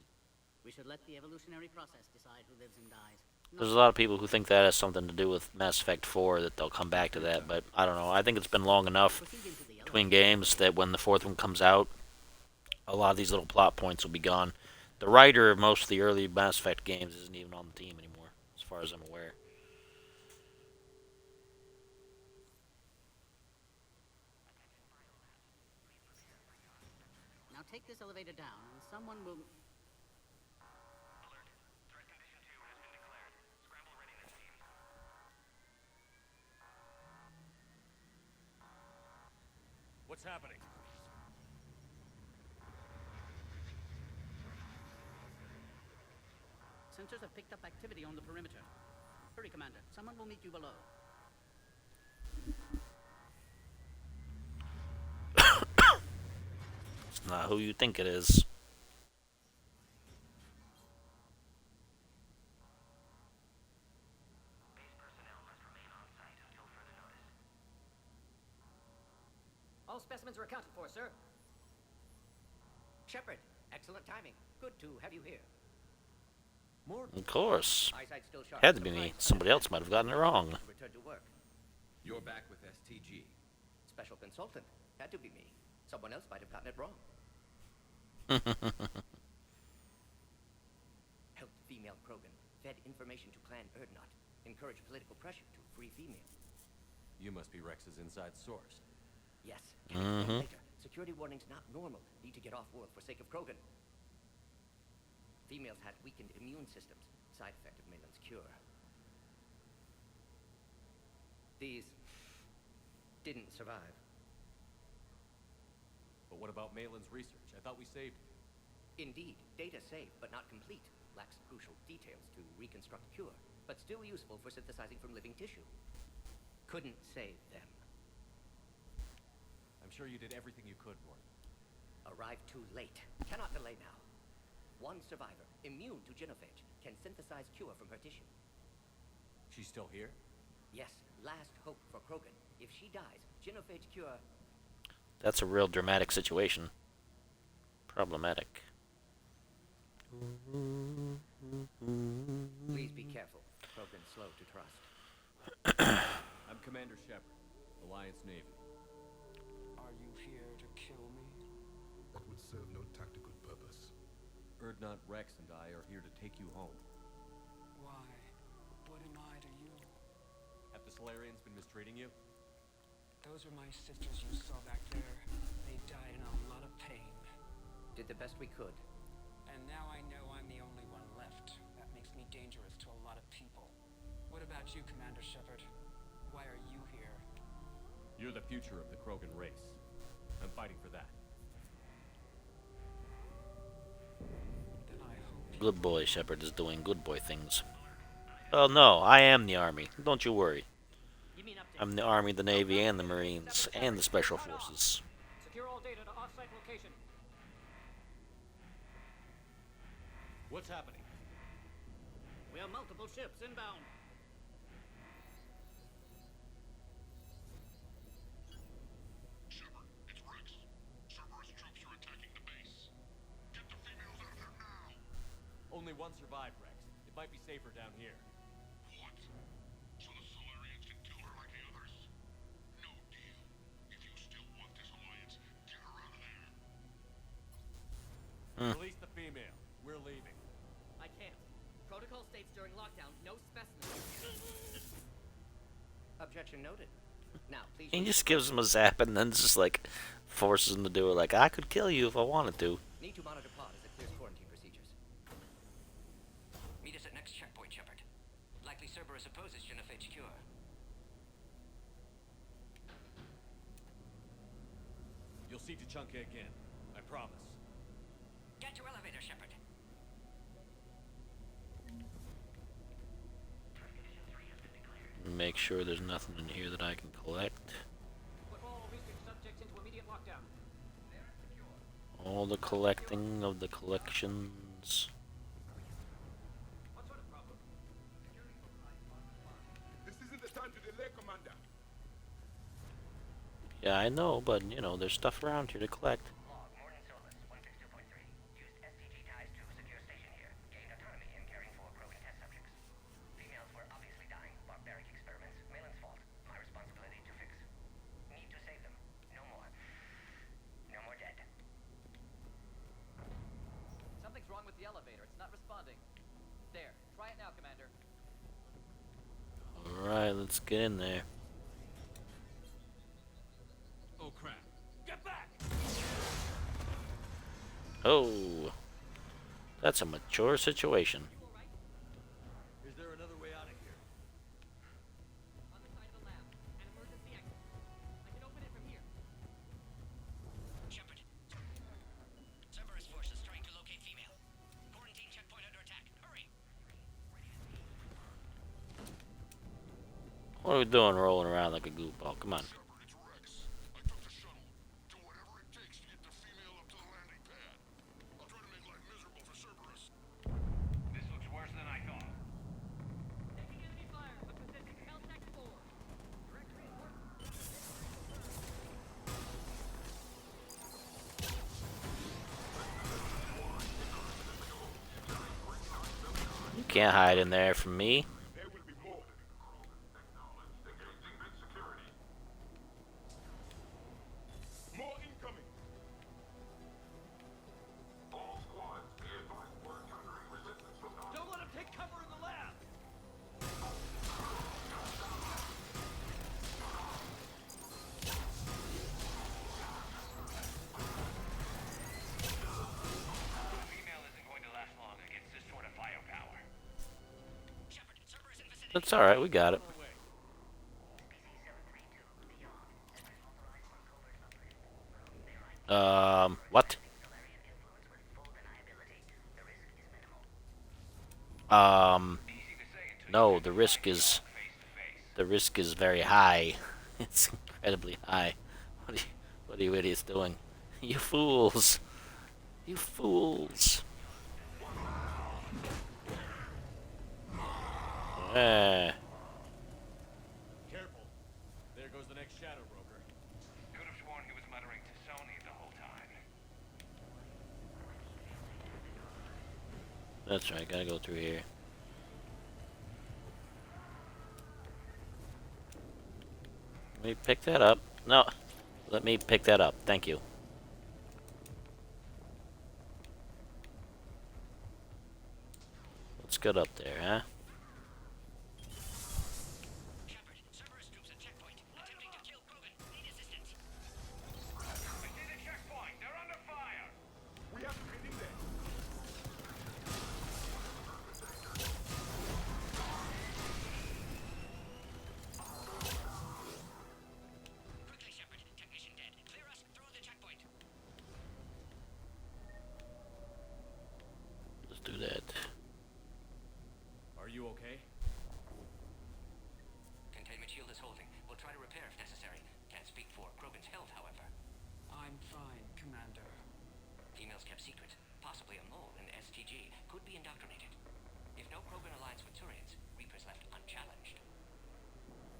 Speaker 13: We should let the evolutionary process decide who lives and dies.
Speaker 1: There's a lot of people who think that has something to do with Mass Effect 4, that they'll come back to that, but I don't know. I think it's been long enough between games that when the fourth one comes out, a lot of these little plot points will be gone. The writer of most of the early Mass Effect games isn't even on the team anymore, as far as I'm aware.
Speaker 13: Now take this elevator down, and someone will...
Speaker 3: What's happening?
Speaker 13: Sensors have picked up activity on the perimeter. Hurry, Commander. Someone will meet you below.
Speaker 1: It's not who you think it is.
Speaker 14: All specimens are accounted for, sir. Shepard, excellent timing. Good to have you here.
Speaker 1: Of course.
Speaker 14: Eyesight still sharp.
Speaker 1: Had to be me. Somebody else might have gotten it wrong.
Speaker 14: Return to work.
Speaker 7: You're back with STG.
Speaker 14: Special consultant. Had to be me. Someone else might have gotten it wrong. Helped female Krogan. Fed information to Clan Erdnot. Encouraged political pressure to free female.
Speaker 3: You must be Rex's inside source.
Speaker 14: Yes. Can explain later. Security warnings not normal. Need to get off-world for sake of Krogan. Females had weakened immune systems. Side effect of Malin's cure. These didn't survive.
Speaker 3: But what about Malin's research? I thought we saved it.
Speaker 14: Indeed, data saved, but not complete. Lacks crucial details to reconstruct cure, but still useful for synthesizing from living tissue. Couldn't save them.
Speaker 3: I'm sure you did everything you could, Morton.
Speaker 14: Arrived too late. Cannot delay now. One survivor, immune to genophage, can synthesize cure from her tissue.
Speaker 3: She's still here?
Speaker 14: Yes, last hope for Krogan. If she dies, genophage cure...
Speaker 1: That's a real dramatic situation. Problematic.
Speaker 14: Please be careful. Krogan's slow to trust.
Speaker 3: I'm Commander Shepard, Alliance Navy.
Speaker 12: Are you here to kill me?
Speaker 9: That would serve no tactical purpose.
Speaker 3: Erdnot, Rex, and I are here to take you home.
Speaker 12: Why? What am I to you?
Speaker 3: Have the Solarians been mistreating you?
Speaker 12: Those are my sisters you saw back there. They died in a lot of pain.
Speaker 14: Did the best we could.
Speaker 12: And now I know I'm the only one left. That makes me dangerous to a lot of people. What about you, Commander Shepard? Why are you here?
Speaker 3: You're the future of the Krogan race. I'm fighting for that.
Speaker 12: Then I hope
Speaker 1: Good boy, Shepard is doing good boy things. Well, no, I am the Army. Don't you worry. I'm the Army, the Navy, and the Marines, and the Special Forces.
Speaker 14: Secure all data to off-site location.
Speaker 3: What's happening?
Speaker 13: We have multiple ships inbound.
Speaker 9: Shepard, it's Rex. Cerberus troops are attacking the base. Get the females out of there now!
Speaker 3: Only one survived, Rex.
Speaker 7: It might be safer down here.
Speaker 9: What? So the Solarians can kill her like the others? No deal. If you still want this alliance, get her out of there.
Speaker 7: Release the female. We're leaving.
Speaker 14: I can't. Protocol states during lockdown, no specimens. Objection noted. Now, please.
Speaker 1: He just gives him a zap and then just like forces him to do it. Like, I could kill you if I wanted to.
Speaker 14: Need to monitor pod as it clears quarantine procedures.
Speaker 11: Meet us at next checkpoint, Shepard. Likely Cerberus opposes genophage cure.
Speaker 7: You'll see Tachanka again. I promise.
Speaker 11: Get to elevator, Shepard.
Speaker 1: Make sure there's nothing in here that I can collect.
Speaker 14: Put all research subjects into immediate lockdown.
Speaker 1: All the collecting of the collections.
Speaker 14: What sort of problem?
Speaker 9: This isn't the time to delay, Commander.
Speaker 1: Yeah, I know, but you know, there's stuff around here to collect.
Speaker 11: Log, Morton Solus, 162.3. Used STG ties to secure station here. Gained autonomy in caring for Krogan test subjects. Females were obviously dying. Barbaric experiments. Malin's fault. My responsibility to fix. Need to save them. No more. No more dead.
Speaker 14: Something's wrong with the elevator. It's not responding. There. Try it now, Commander.
Speaker 1: Alright, let's get in there.
Speaker 7: Oh crap. Get back!
Speaker 1: Oh. That's a mature situation.
Speaker 7: Is there another way out of here?
Speaker 14: On the side of the lab. An emergency exit. I can open it from here.
Speaker 11: Shepard. Cerberus forces trying to locate female. Quarantine checkpoint under attack. Hurry!
Speaker 1: What are we doing rolling around like a goofball? Come on.
Speaker 9: Shepard, it's Rex. I took the shuttle. Do whatever it takes to get the female up to the landing pad. I'll try to make life miserable for Cerberus.
Speaker 15: This looks worse than I thought.
Speaker 14: Taking enemy fire, but possessing Caltech 4. Direct reinforcement.
Speaker 1: You can't hide in there from me.
Speaker 9: There will be more. Engaging mid security. More incoming. All squads, be advised we're encountering resistance from the
Speaker 7: Don't let him take cover in the lab!
Speaker 15: The female isn't going to last long against this sort of firepower.
Speaker 11: Shepard, Cerberus in vicinity.
Speaker 1: That's alright, we got it.
Speaker 7: Away.
Speaker 1: What? No, the risk is very high. It's incredibly high. What are you idiots doing? You fools! You fools! Eh.
Speaker 7: Careful. There goes the next shadow broker.
Speaker 15: Could have sworn he was muttering to Sony the whole time.
Speaker 1: That's right, gotta go through here. Let me pick that up. No, let me pick that up. Thank you. Let's get up there, huh?
Speaker 11: Shepard, Cerberus troops at checkpoint. Attempting to kill Krogan. Need assistance.
Speaker 15: I see the checkpoint. They're under fire.
Speaker 9: We have to get in there.
Speaker 11: Quickly, Shepard. Technician dead. Clear us through the checkpoint.
Speaker 1: Let's do that.
Speaker 7: Are you okay?
Speaker 11: Containment shield is holding. We'll try to repair if necessary. Can't speak for Krogan's health, however.
Speaker 12: I'm fine, Commander.
Speaker 11: Females kept secret. Possibly a mole in STG. Could be indoctrinated. If no Krogan alliance with Turians, Reapers left unchallenged.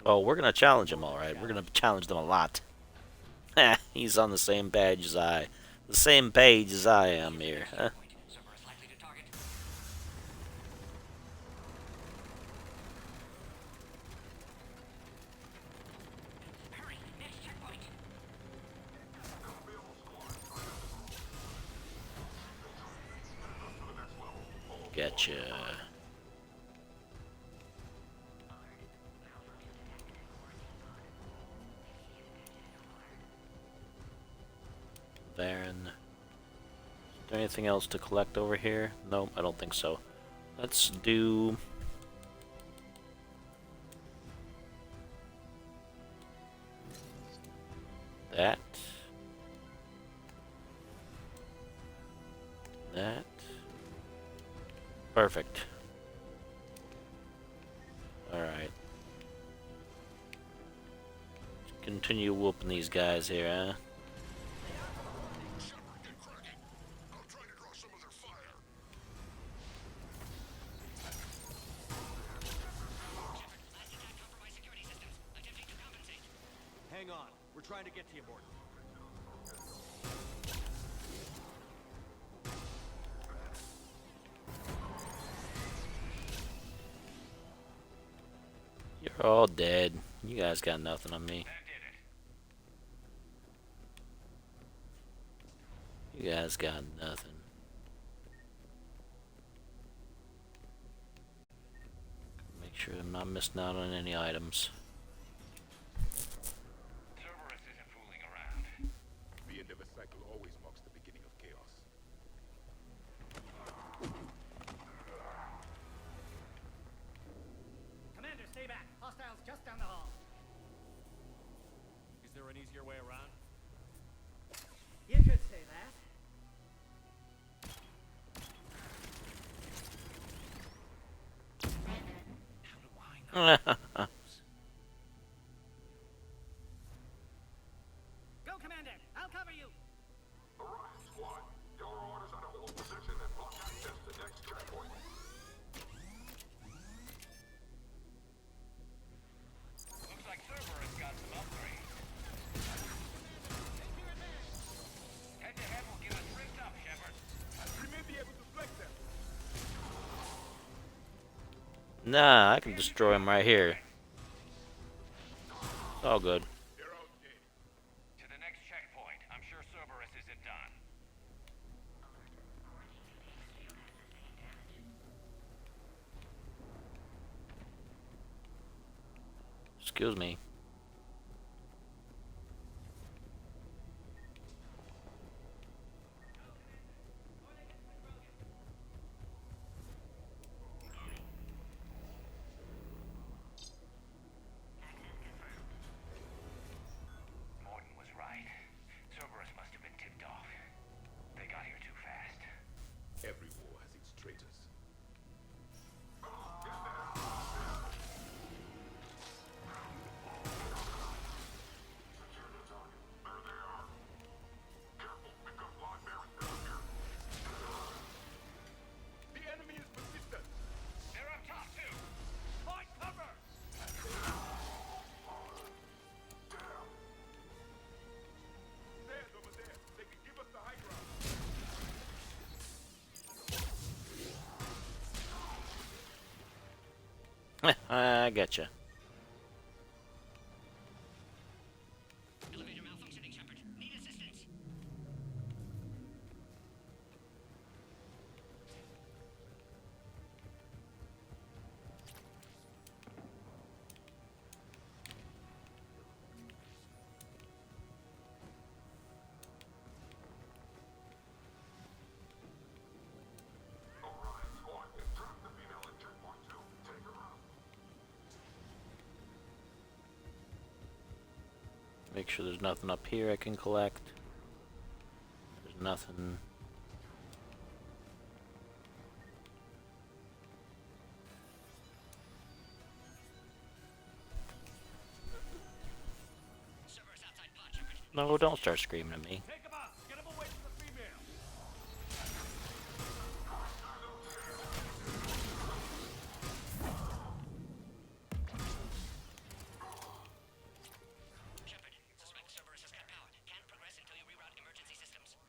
Speaker 1: Oh, we're gonna challenge him, alright. We're gonna challenge them a lot. Heh, he's on the same page as I. The same page as I am here, huh?
Speaker 11: Cerberus likely to target.
Speaker 1: Gotcha. Baron. Is there anything else to collect over here? Nope, I don't think so. Let's do... that. That. Perfect. Alright. Continue whooping these guys here, huh?
Speaker 3: Hang on. We're trying to get to you, Morton.
Speaker 1: You're all dead. You guys got nothing on me. You guys got nothing. Make sure I'm not missing out on any items.
Speaker 15: Cerberus isn't fooling around.
Speaker 9: The end of a cycle always marks the beginning of chaos.
Speaker 14: Commander, stay back. Hostiles just down the hall.
Speaker 3: Is there an easier way around?
Speaker 14: You could say that.
Speaker 1: Huh.
Speaker 14: Go, Commander. I'll cover you.
Speaker 9: Arise, squad. Your orders are to hold position and block access to next checkpoint.
Speaker 15: Looks like Cerberus got some upgrades. Head-to-head will give us rigged up, Shepard.
Speaker 9: We may be able to flank them.
Speaker 1: Nah, I can destroy him right here. It's all good.
Speaker 15: To the next checkpoint. I'm sure Cerberus isn't done.
Speaker 1: Excuse me.
Speaker 15: Morton was right. Cerberus must have been tipped off. They got here too fast.
Speaker 9: Every war has its traitors. The enemy is persistent.
Speaker 15: They're up top, too. Find cover!
Speaker 9: Stand over there. They can give us the high ground.
Speaker 1: I gotcha.
Speaker 15: Elevator malfunctioning, Shepard. Need assistance.
Speaker 9: Alright, squad. Trap the female at checkpoint 2. Take her out.
Speaker 1: Make sure there's nothing up here I can collect. There's nothing.
Speaker 15: Cerberus outside pod, Shepard.
Speaker 1: No, don't start screaming at me.
Speaker 3: Take him out. Get him away from the female.
Speaker 15: Shepard, suspect Cerberus has cut power. Can't progress until you reroute emergency systems.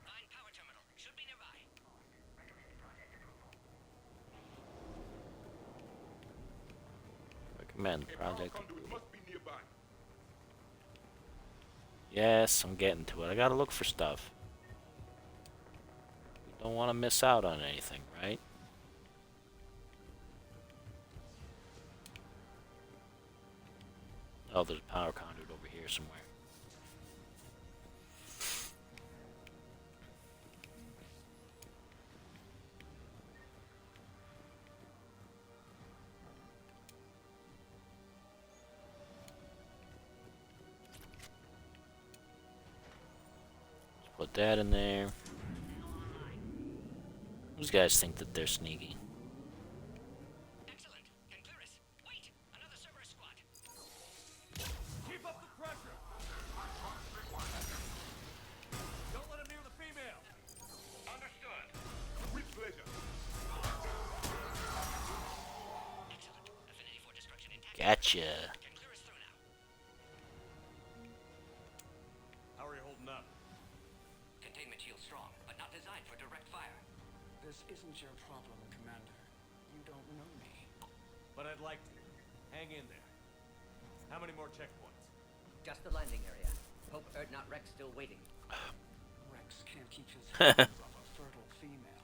Speaker 15: Find power terminal. Should be nearby.
Speaker 1: Recommend project.
Speaker 9: Conduit must be nearby.
Speaker 1: Yes, I'm getting to it. I gotta look for stuff. Don't want to miss out on anything, right? Oh, there's a power conduit over here somewhere. Let's put that in there. These guys think that they're sneaky.
Speaker 15: Excellent. Can clear us. Wait! Another Cerberus squad.
Speaker 3: Keep up the pressure! Don't let him near the female!
Speaker 15: Understood.
Speaker 9: With pleasure.
Speaker 15: Excellent. Affinity for destruction intact.
Speaker 1: Gotcha.
Speaker 15: Can clear us through now.
Speaker 3: How are you holding up?
Speaker 5: Containment shield strong, but not designed for direct fire.
Speaker 12: This isn't your problem, Commander. You don't know me.
Speaker 3: But I'd like to. Hang in there. How many more checkpoints?
Speaker 11: Just the landing area. Hope Erdnot Rex still waiting.
Speaker 12: Rex can't keep his hands off a fertile female.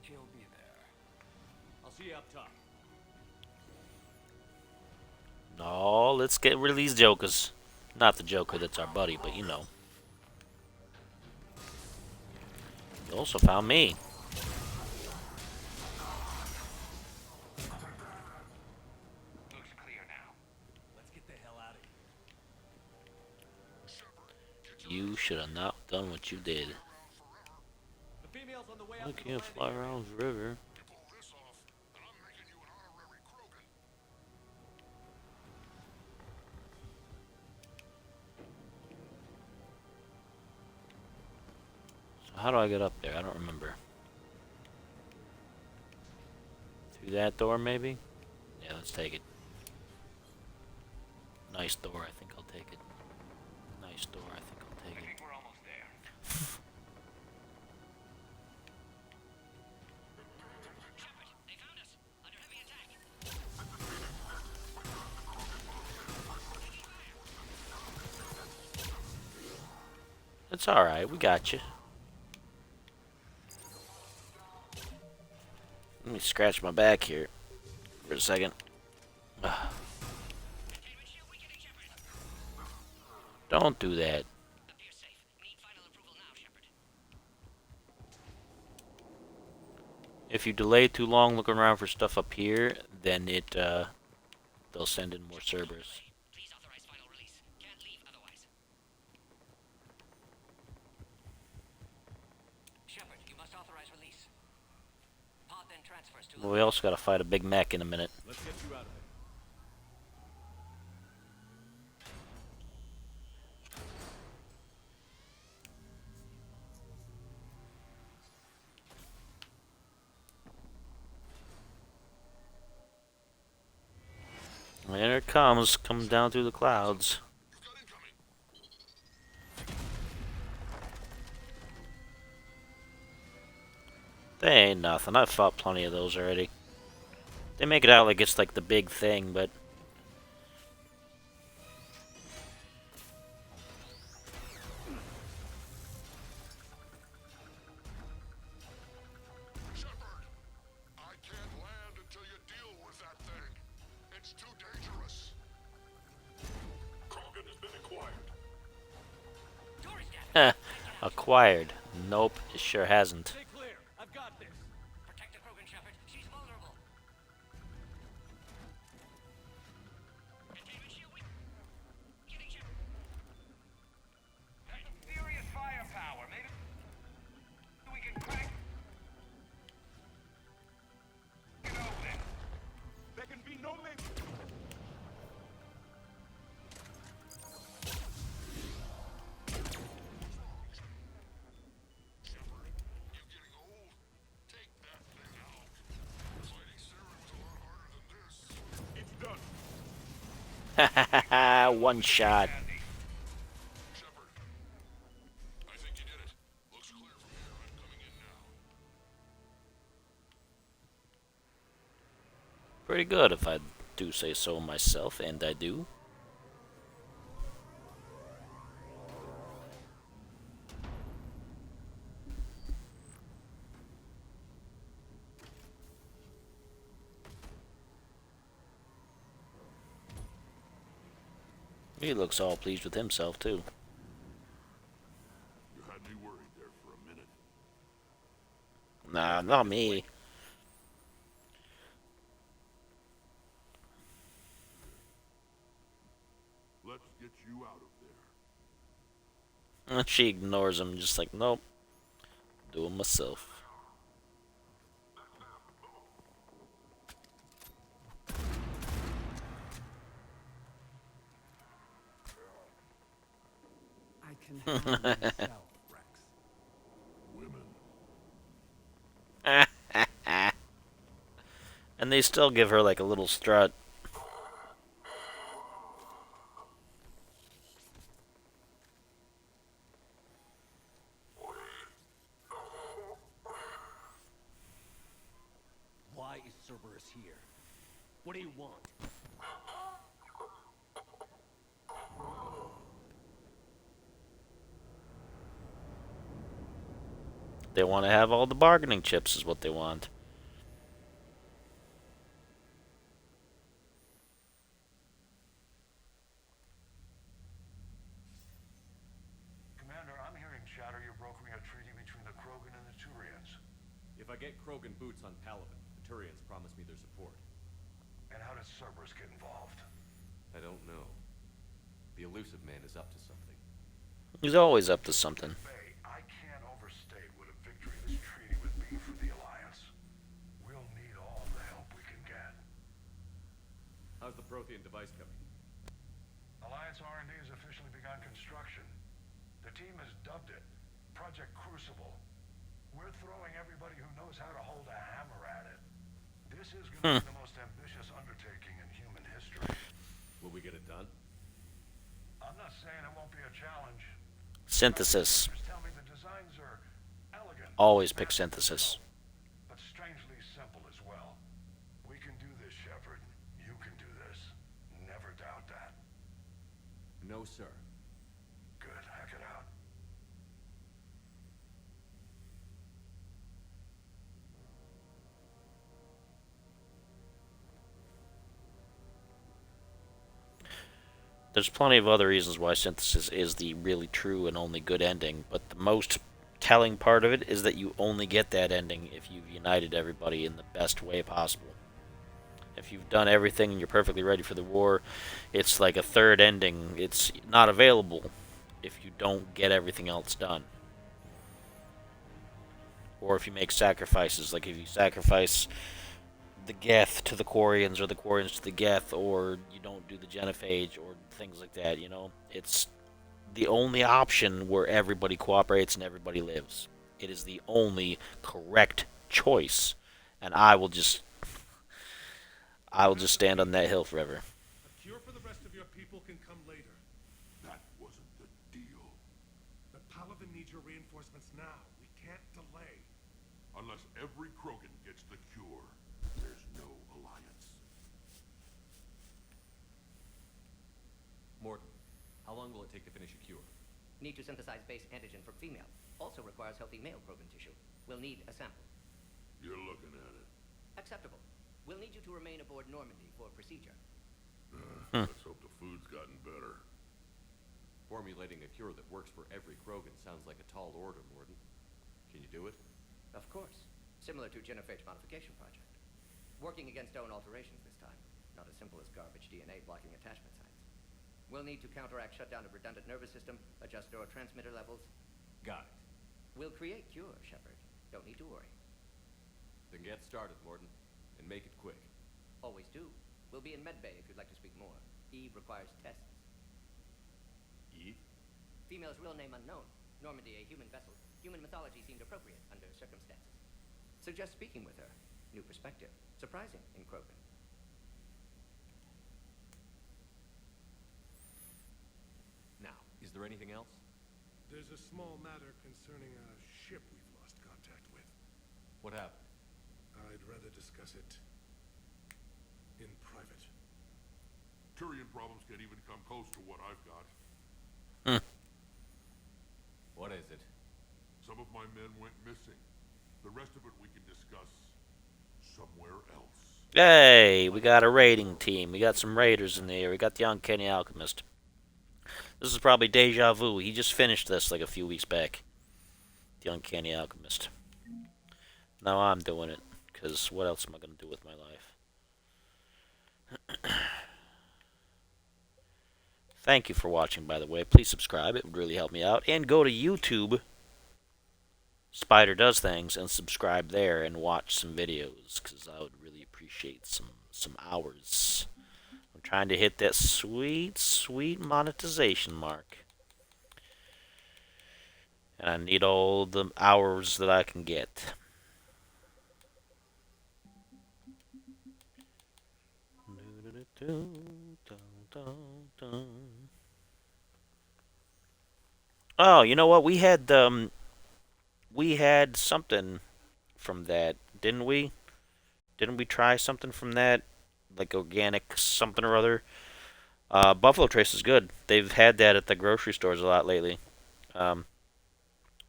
Speaker 12: He'll be there.
Speaker 3: I'll see you up top.
Speaker 1: No, let's get rid of these jokers. Not the Joker that's our buddy, but you know. You also found me.
Speaker 15: Looks clear now.
Speaker 3: Let's get the hell out of here.
Speaker 1: You should have not done what you did.
Speaker 3: The female's on the way
Speaker 1: I
Speaker 3: up to the
Speaker 1: can't
Speaker 3: landing
Speaker 1: fly
Speaker 3: area.
Speaker 1: around the river.
Speaker 9: Pull this off, and I'm making you an honorary Krogan.
Speaker 1: So how do I get up there? I don't remember. Through that door, maybe? Yeah, let's take it. Nice door, I think I'll take it. Nice door, I think I'll take
Speaker 15: I
Speaker 1: it.
Speaker 15: think we're almost there. Shepard, they found us. Under heavy attack.
Speaker 1: It's alright, we got you. Let me scratch my back here for a second. Ugh.
Speaker 15: Containment shield weakening, Shepard.
Speaker 1: Don't do that.
Speaker 15: Appears safe. Need final approval now, Shepard.
Speaker 1: If you delay too long looking around for stuff up here, then they'll send in more Cerberus.
Speaker 15: Please authorize final release. Can't leave otherwise.
Speaker 5: Shepard, you must authorize release. Pod then transfers to...
Speaker 1: Well, we also gotta fight a big mech in a minute.
Speaker 3: Let's get you out of there.
Speaker 1: There it comes, coming down through the clouds.
Speaker 9: You've got incoming.
Speaker 1: They ain't nothing. I've fought plenty of those already. They make it out like it's like the big thing, but
Speaker 9: Shepard, I can't land until you deal with that thing. It's too dangerous. Krogan has been acquired.
Speaker 5: Dory's down.
Speaker 1: acquired. Nope, it sure hasn't.
Speaker 3: Stay clear. I've got this.
Speaker 5: Protect the Krogan, Shepard. She's vulnerable.
Speaker 15: Containment shield weakening, Shepard. That's some serious firepower. Maybe we can crack it open.
Speaker 9: There can be no maybe. Shepard, you getting old? Take that thing out. Fighting Saren was a lot harder than this. It's done.
Speaker 1: One shot.
Speaker 9: Shepard, I think you did it. Looks clear from here. I'm coming in now.
Speaker 1: Pretty good if I do say so myself, and I do. He looks all pleased with himself, too.
Speaker 9: You had me worried there for a minute.
Speaker 1: Nah, not me.
Speaker 9: Let's get you out of there.
Speaker 1: She ignores him, just like, nope. Do it myself.
Speaker 12: I can handle myself, Rex.
Speaker 9: Women.
Speaker 1: And they still give her, like, a little strut.
Speaker 7: Why is Cerberus here? What do you want?
Speaker 1: They want to have all the bargaining chips, is what they want.
Speaker 9: Commander, I'm hearing chatter you're brokering a treaty between the Krogan and the Turians.
Speaker 3: If I get Krogan boots on Palaven, the Turians promise me their support.
Speaker 9: And how does Cerberus get involved?
Speaker 3: I don't know. The elusive man is up to something.
Speaker 1: He's always up to something.
Speaker 9: Bay, I can't overstate what a victory this treaty would be for the Alliance. We'll need all the help we can get.
Speaker 3: How's the Prothean device coming?
Speaker 9: Alliance R&D has officially begun construction. The team has dubbed it Project Crucible. We're throwing everybody who knows how to hold a hammer at it. This is going to be the most ambitious undertaking in human history.
Speaker 3: Will we get it done?
Speaker 9: I'm not saying it won't be a challenge.
Speaker 1: Synthesis.
Speaker 9: Tell me the designs are elegant.
Speaker 1: Always pick synthesis.
Speaker 9: But strangely simple as well. We can do this, Shepard. You can do this. Never doubt that.
Speaker 3: No, sir.
Speaker 9: Good. Hack it out.
Speaker 1: There's plenty of other reasons why synthesis is the really true and only good ending, but the most telling part of it is that you only get that ending if you've united everybody in the best way possible. If you've done everything and you're perfectly ready for the war, it's like a third ending. It's not available if you don't get everything else done. Or if you make sacrifices, like if you sacrifice the Geth to the Quarians or the Quarians to the Geth, or you don't do the Genophage or things like that, you know? It's the only option where everybody cooperates and everybody lives. It is the only correct choice. And I will just stand on that hill forever.
Speaker 10: A cure for the rest of your people can come later.
Speaker 9: That wasn't the deal.
Speaker 10: But Palaven needs your reinforcements now. We can't delay.
Speaker 9: Unless every Krogan gets the cure, there's no alliance.
Speaker 3: Morton, how long will it take to finish a cure?
Speaker 16: Need to synthesize base antigen from female. Also requires healthy male Krogan tissue. We'll need a sample.
Speaker 9: You're looking at it.
Speaker 16: Acceptable. We'll need you to remain aboard Normandy for procedure.
Speaker 9: Let's hope the food's gotten better.
Speaker 3: Formulating a cure that works for every Krogan sounds like a tall order, Morton. Can you do it?
Speaker 16: Of course. Similar to Genophage modification project. Working against own alterations this time. Not as simple as garbage DNA blocking attachment sites. We'll need to counteract shutdown of redundant nervous system, adjust neurotransmitter levels.
Speaker 3: Got it.
Speaker 16: We'll create cure, Shepard. Don't need to worry.
Speaker 3: Then get started, Morton. And make it quick.
Speaker 16: Always do. We'll be in medbay if you'd like to speak more. Eve requires tests.
Speaker 3: Eve?
Speaker 16: Female's real name unknown. Normandy, a human vessel. Human mythology seemed appropriate under circumstances. Suggest speaking with her. New perspective. Surprising in Krogan.
Speaker 3: Now, is there anything else?
Speaker 10: There's a small matter concerning a ship we've lost contact with.
Speaker 3: What happened?
Speaker 10: I'd rather discuss it in private.
Speaker 9: Turian problems can't even come close to what I've got.
Speaker 3: What is it?
Speaker 9: Some of my men went missing. The rest of it we can discuss somewhere else.
Speaker 1: Hey, we got a raiding team. We got some raiders in there. We got the Uncanny Alchemist. This is probably deja vu. He just finished this like a few weeks back. The Uncanny Alchemist. Now I'm doing it, because what else am I going to do with my life? Thank you for watching, by the way. Please subscribe. It would really help me out. And go to YouTube, Spider Does Things, and subscribe there and watch some videos, because I would really appreciate some hours. I'm trying to hit that sweet, sweet monetization mark. And I need all the hours that I can get. Oh, you know what? We had something from that, didn't we? Didn't we try something from that? Like organic something or other? Buffalo Trace is good. They've had that at the grocery stores a lot lately.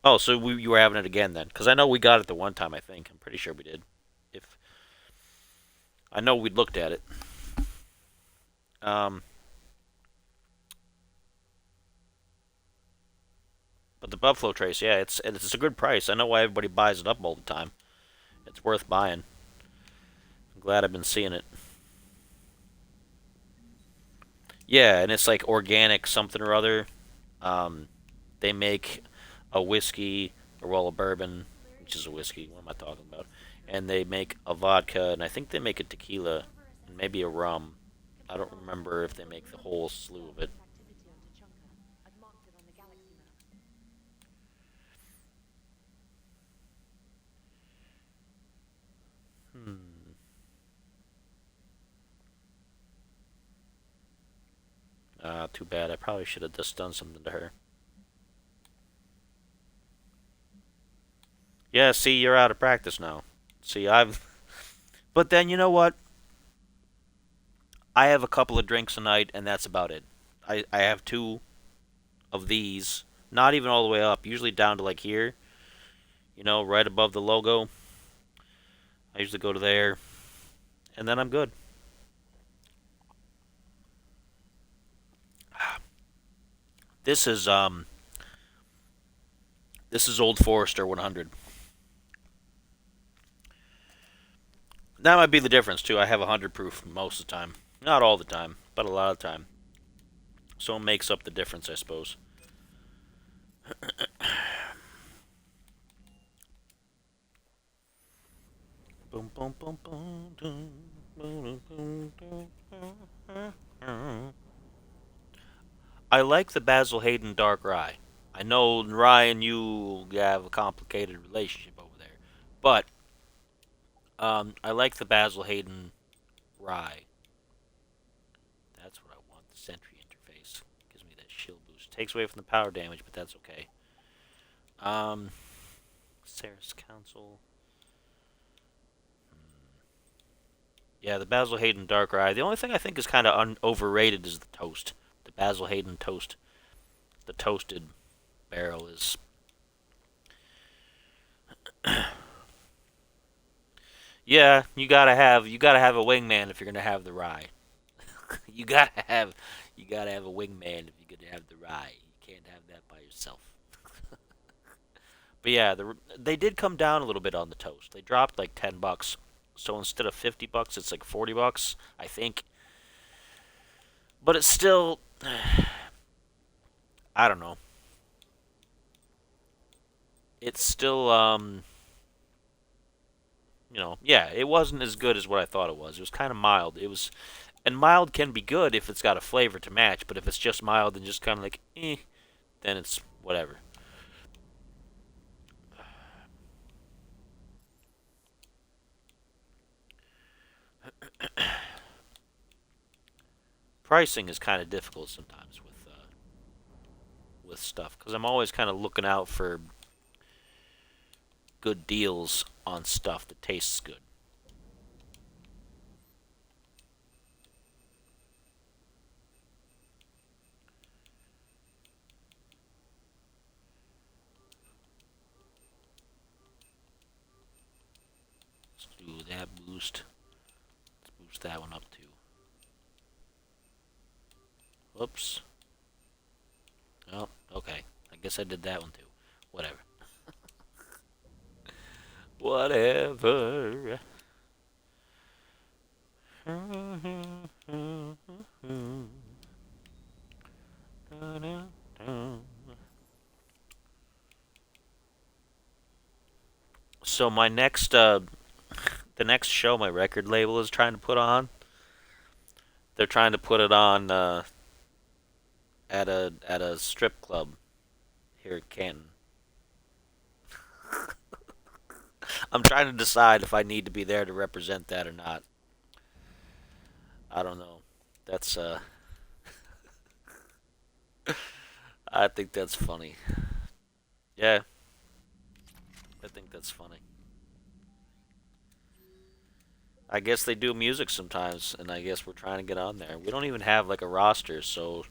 Speaker 1: Oh, so you were having it again then? Because I know we got it the one time, I think. I'm pretty sure we did. If I know we looked at it. But the Buffalo Trace, yeah, it's a good price. I know why everybody buys it up all the time. It's worth buying. I'm glad I've been seeing it. Yeah, and it's like organic something or other. They make a whiskey, a roll of bourbon, which is a whiskey. What am I talking about? And they make a vodka, and I think they make a tequila, and maybe a rum. I don't remember if they make the whole slew of it. Too bad. I probably should have just done something to her. Yeah, see, you're out of practice now. See, I've... But then, you know what? I have a couple of drinks a night, and that's about it. I have two of these. Not even all the way up. Usually down to, like, here. You know, right above the logo. I usually go to there. And then I'm good. This is Old Forester 100. That might be the difference, too. I have 100 proof most of the time. Not all the time, but a lot of the time. So it makes up the difference, I suppose. Boom, boom, boom, boom, boom, boom, boom, boom. I like the Basil Hayden Dark Rye. I know, Ryan, you have a complicated relationship over there. But I like the Basil Hayden Rye. That's what I want. The Sentry interface gives me that shield boost. Takes away from the power damage, but that's okay. Sarah's Council. Yeah, the Basil Hayden Dark Rye. The only thing I think is kind of overrated is the toast. The Basil Hayden toast. The toasted barrel is... Yeah, you gotta have a wingman if you're gonna have the rye. you gotta have a wingman if you're gonna have the rye. You can't have that by yourself. But yeah, they did come down a little bit on the toast. They dropped like $10. So instead of $50, it's like $40, I think. But it's still, I don't know. It's still, you know, yeah, it wasn't as good as what I thought it was. It was kind of mild. And mild can be good if it's got a flavor to match. But if it's just mild and just kind of like, then it's whatever. Pricing is kind of difficult sometimes with stuff because I'm always kind of looking out for good deals on stuff that tastes good. Let's do that boost. Let's boost that one up too. Whoops. guess I did that one too. Whatever. Whatever. So my next, the next show my record label is trying to put on, they're trying to put it on at a strip club here in Canton. I'm trying to decide if I need to be there to represent that or not. I don't know. That's I think that's funny. Yeah, I think that's funny. I guess they do music sometimes, and I guess we're trying to get on there. We don't even have like a roster, so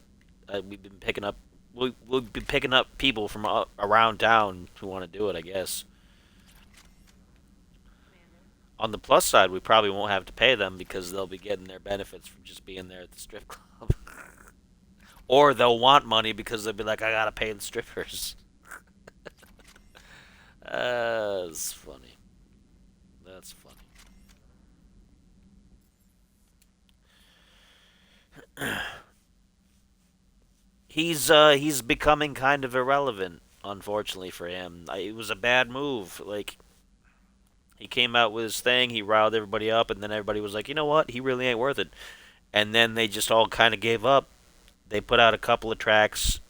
Speaker 1: we've been picking up. We'll be picking up people from around town who want to do it. I guess. On the plus side, we probably won't have to pay them because they'll be getting their benefits from just being there at the strip club. Or they'll want money because they'll be like, I gotta pay the strippers. That's funny. That's funny. He's becoming kind of irrelevant, unfortunately for him. It was a bad move. Like he came out with his thing, he riled everybody up, and then everybody was like, you know what? He really ain't worth it. And then they just all kind of gave up. They put out a couple of tracks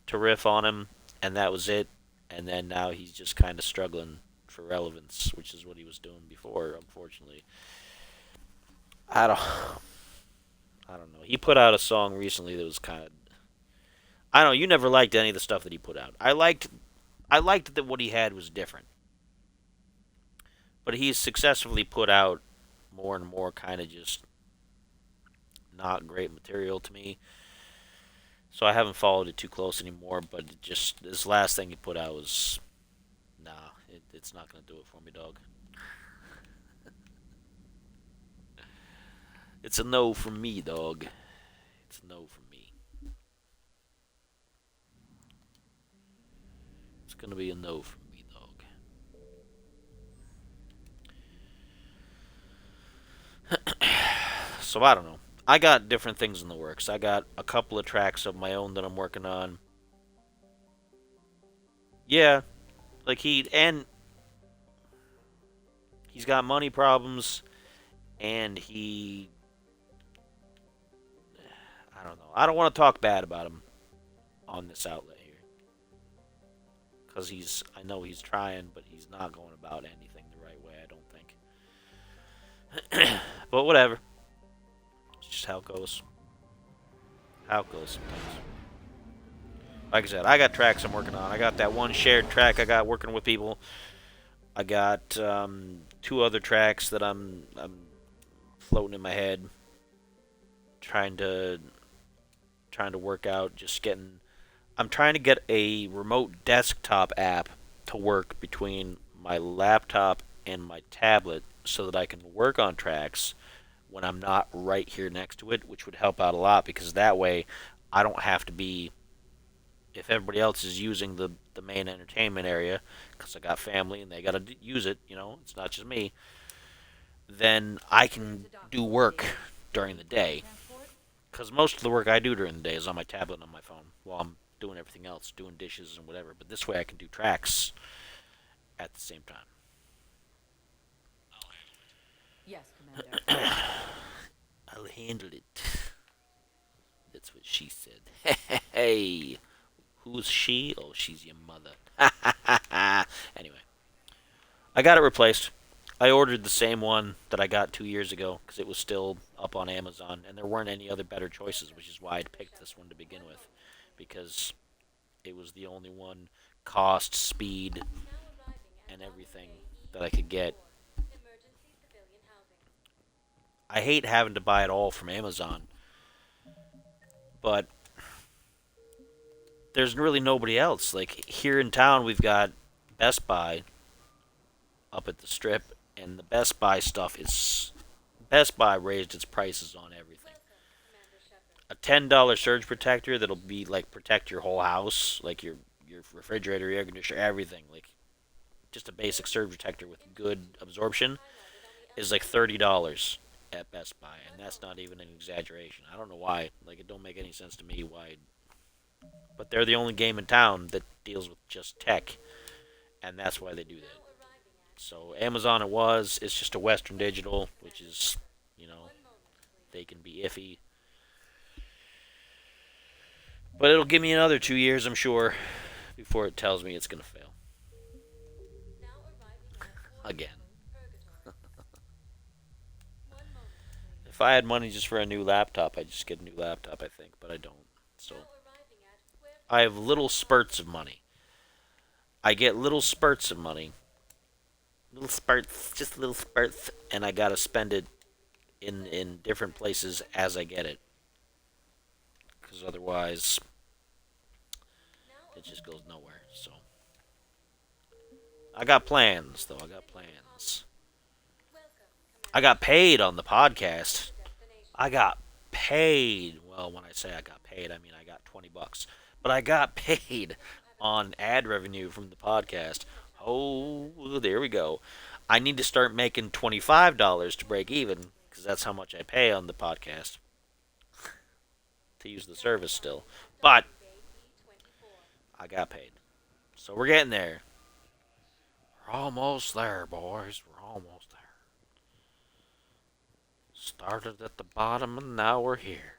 Speaker 1: to riff on him, and that was it. And then now he's just kind of struggling for relevance, which is what he was doing before, unfortunately. I don't, I don't know. He put out a song recently that was kind of, I don't know. You never liked any of the stuff that he put out. I liked that what he had was different, but he's successfully put out more and more kind of just not great material to me. So I haven't followed it too close anymore. But it just this last thing he put out was nah. It's not gonna do it for me, dog. It's a no from me, dog. It's a no from me. It's gonna be a no from me, dog. So I don't know. I got different things in the works. I got a couple of tracks of my own that I'm working on. Yeah, like he's got money problems, and I don't know. I don't want to talk bad about him on this outlet here, because I know he's trying, but he's not going about anything the right way. I don't think. But whatever. It's just how it goes. How it goes sometimes. Like I said, I got tracks I'm working on. I got that one shared track I got working with people. I got two other tracks that I'm floating in my head, trying to work out. I'm trying to get a remote desktop app to work between my laptop and my tablet so that I can work on tracks when I'm not right here next to it, which would help out a lot because that way I don't have to be, if everybody else is using the main entertainment area, because I got family and they got to use it, it's not just me, then I can do work during the day. Because most of the work I do during the day is on my tablet and on my phone while I'm doing everything else, doing dishes and whatever. But this way I can do tracks at the same time.
Speaker 2: Yes, Commander.
Speaker 1: I'll handle it. That's what she said. Hey, who's she? Oh, she's your mother. Anyway, I got it replaced. I ordered the same one that I got 2 years ago because it was still up on Amazon, and there weren't any other better choices, which is why I picked this one to begin with, because it was the only one, cost, speed, and everything that I could get. I hate having to buy it all from Amazon, but there's really nobody else. Like, here in town, we've got Best Buy up at the Strip, and the Best Buy stuff is... Best Buy raised its prices on everything. a $10 surge protector that'll be like protect your whole house, like your refrigerator, your air conditioner, everything. Like just a basic surge protector with good absorption is like $30 at Best Buy, and that's not even an exaggeration. I don't know why. Like it don't make any sense to me why, but they're the only game in town that deals with just tech, and that's why they do that. So Amazon it was. It's just a Western Digital, which is, they can be iffy. But it'll give me another 2 years, I'm sure, before it tells me it's going to fail. Again. If I had money just for a new laptop, I'd just get a new laptop, I think, but I don't. So I have little spurts of money. I get little spurts of money. Little spurts, just little spurts, and I got to spend it in different places as I get it. Because otherwise, it just goes nowhere. So I got plans, though. I got plans. I got paid on the podcast. I got paid. Well, when I say I got paid, I mean I got $20. But I got paid on ad revenue from the podcast. Oh, there we go. I need to start making $25 to break even, because that's how much I pay on the podcast to use the service still. But I got paid. So we're getting there. We're almost there, boys. We're almost there. Started at the bottom and now we're here.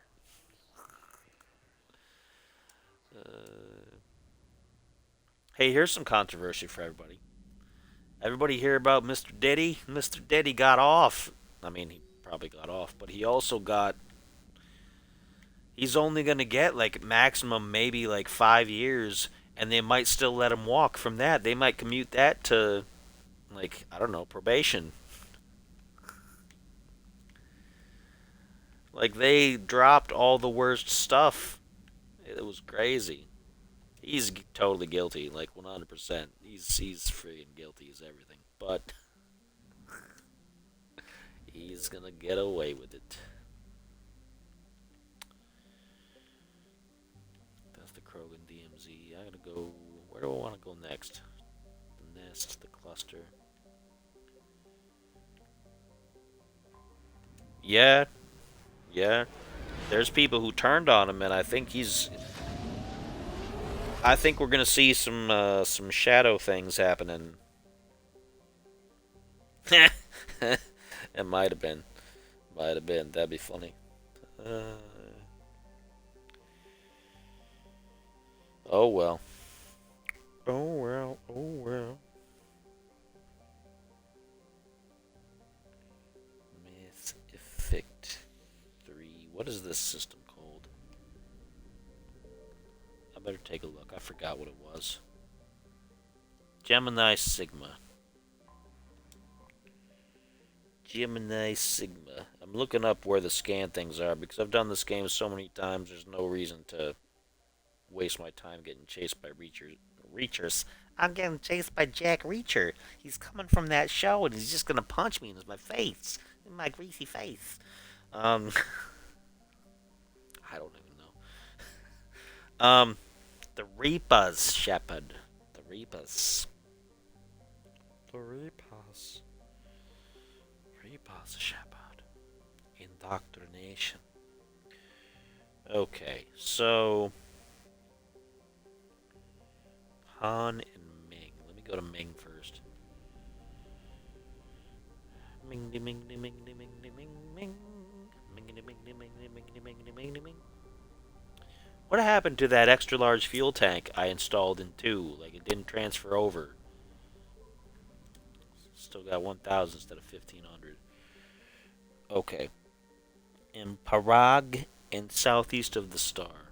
Speaker 1: Hey, here's some controversy for everybody. Everybody hear about Mr. Diddy? Mr. Diddy got off. I mean, he probably got off, but he also got... He's only going to get, like, maximum maybe, like, 5 years, and they might still let him walk from that. They might commute that to, like, I don't know, probation. Like, they dropped all the worst stuff. It was crazy. He's totally guilty, like 100%. He's freaking guilty as everything. But he's gonna get away with it. That's the Krogan DMZ. I gotta go. Where do I want to go next? The nest, the cluster. Yeah. There's people who turned on him, and I think we're gonna see some shadow things happening. It might have been. That'd be funny. Oh well. Oh well. Myth Effect 3. What is this system called? I better take a look. I forgot what it was. Gemini Sigma. I'm looking up where the scan things are because I've done this game so many times. There's no reason to waste my time getting chased by Reachers. I'm getting chased by Jack Reacher. He's coming from that show and he's just gonna punch me in my face, in my greasy face. I don't even know. The Reapers, Shepherd. The Reapers, Shepherd. Indoctrination. Okay, so Han and Ming. Let me go to Ming first. Ming, Ming, Ming, Ming, Ming, Ming, Ming, Ming, Ming. What happened to that extra large fuel tank I installed in 2? Like it didn't transfer over. Still got 1,000 instead of 1,500. Okay. In Parag and southeast of the star.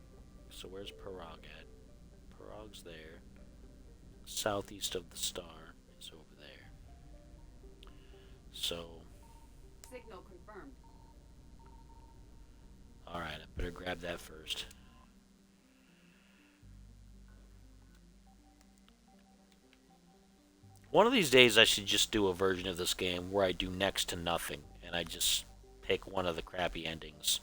Speaker 1: So where's Parag at? Parag's there. Southeast of the star is over there. So.
Speaker 8: Signal confirmed.
Speaker 1: Alright, I better grab that first. One of these days I should just do a version of this game where I do next to nothing and I just pick one of the crappy endings.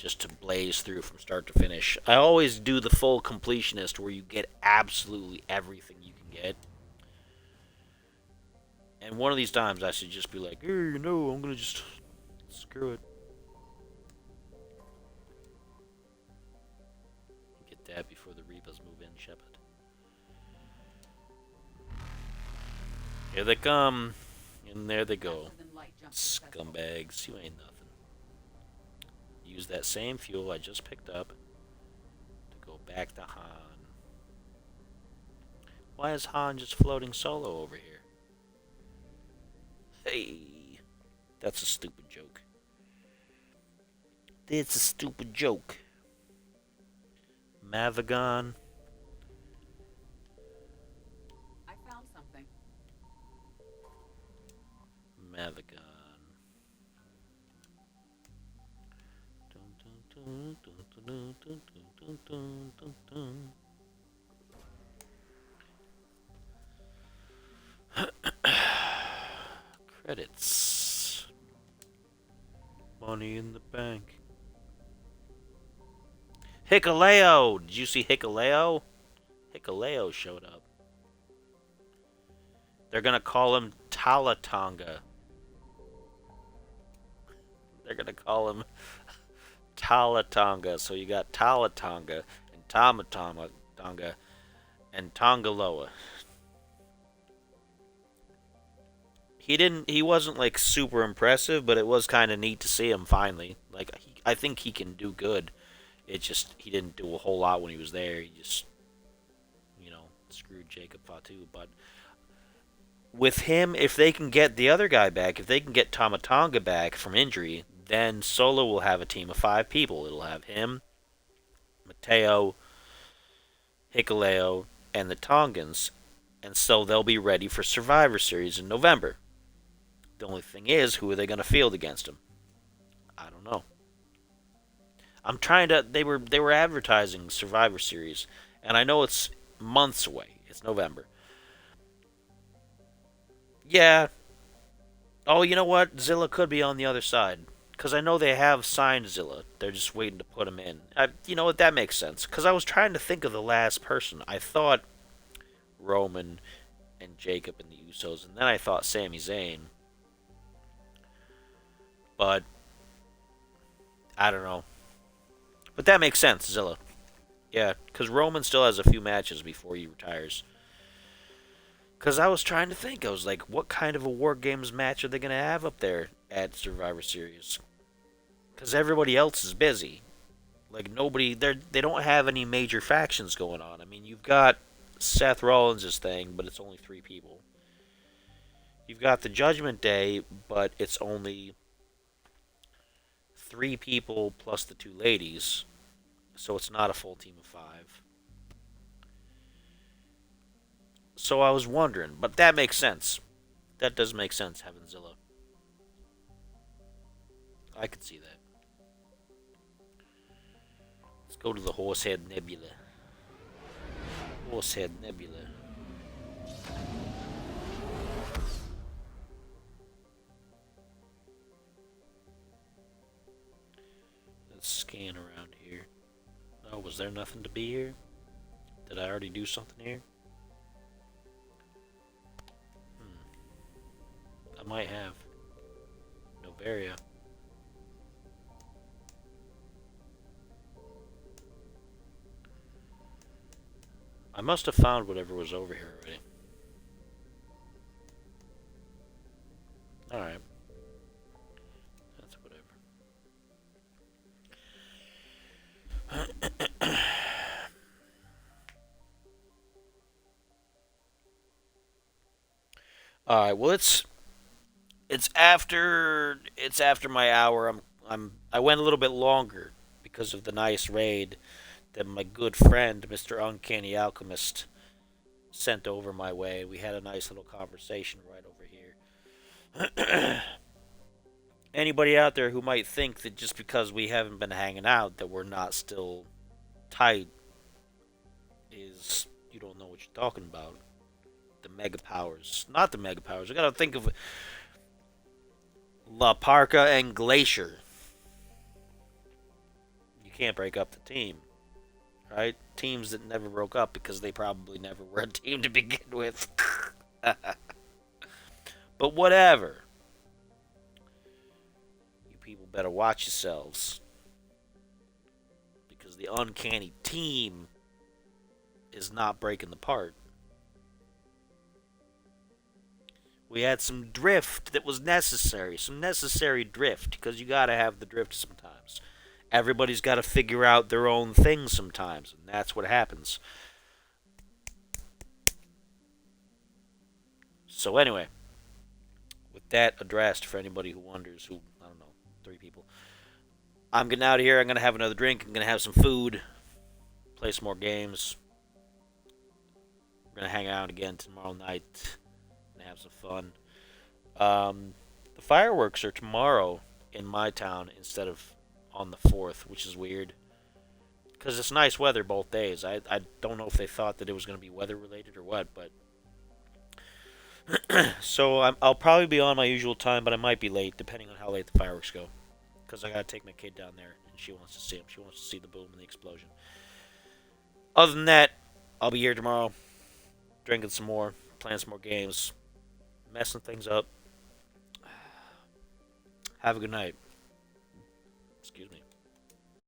Speaker 1: just to blaze through from start to finish. I always do the full completionist where you get absolutely everything you can get. And one of these times I should just be like, hey, I'm gonna just screw it. Get that before the Reapers move in, Shepard. Here they come. And there they go. Scumbags, you ain't nothing. Use that same fuel I just picked up to go back to Han. Why is Han just floating solo over here? Hey, that's a stupid joke. That's a stupid joke. Mavagon.
Speaker 8: I found something.
Speaker 1: Mavagon. Credits. Money in the bank. Hikuleo! Did you see Hikuleo? Hikuleo showed up. They're gonna call him Talatonga. They're gonna call him Talatonga. So you got Talatonga and Tamatonga and Tongaloa. He wasn't like super impressive, but it was kind of neat to see him finally. Like I think he can do good. It's just he didn't do a whole lot when he was there. He just screwed Jacob Fatu. But with him, if they can get the other guy back, if they can get Tamatonga back from injury, then Solo will have a team of 5 people. It'll have him, Mateo, Hikuleo, and the Tongans, and so they'll be ready for Survivor Series in November. The only thing is, who are they going to field against him? I don't know. I'm trying to. They were advertising Survivor Series, and I know it's months away. It's November. Yeah. Oh, you know what? Zilla could be on the other side. Because I know they have signed Zilla. They're just waiting to put him in. You know what? That makes sense. Because I was trying to think of the last person. I thought Roman and Jacob and the Usos. And then I thought Sami Zayn. But I don't know. But that makes sense, Zilla. Yeah, because Roman still has a few matches before he retires. Because I was trying to think. I was like, what kind of a War Games match are they going to have up there at Survivor Series? Because everybody else is busy. Like, nobody... They don't have any major factions going on. I mean, you've got Seth Rollins' thing, but it's only 3 people. You've got the Judgment Day, but it's only 3 people plus the 2 ladies. So it's not a full team of 5. So I was wondering, but that makes sense. That does make sense, having Zilla. I could see that. Let's go to the Horsehead Nebula. Horsehead Nebula. Let's scan around here. Oh, was there nothing to be here? Did I already do something here? I might have. Novaria. I must have found whatever was over here already. Alright. That's whatever. Alright, well it's after my hour. I went a little bit longer because of the nice raid that my good friend Mr. Uncanny Alchemist sent over my way. We had a nice little conversation right over here. Anybody out there who might think that just because we haven't been hanging out that we're not still tight is you don't know what you're talking about. The mega powers. Not the mega powers. I gotta think of La Parka and Glacier. can't break up the team, right? Teams that never broke up because they probably never were a team to begin with. But whatever. You people better watch yourselves. Because the uncanny team is not breaking the part. We had some drift that was necessary. Some necessary drift. Because you gotta have the drift sometimes. Everybody's gotta figure out their own thing sometimes. And that's what happens. So anyway. With that addressed for anybody who wonders, who, I don't know, 3 people. I'm getting out of here. I'm going to have another drink. I'm going to have some food. Play some more games. We're going to hang out again tomorrow night. And have some fun. The fireworks are tomorrow in my town instead of on the 4th, which is weird. Because it's nice weather both days. I don't know if they thought that it was going to be weather related or what, but... So I'll probably be on my usual time, but I might be late, depending on how late the fireworks go. Because I gotta take my kid down there, and she wants to see them. She wants to see the boom and the explosion. Other than that, I'll be here tomorrow, drinking some more, playing some more games, messing things up. Have a good night. Excuse me.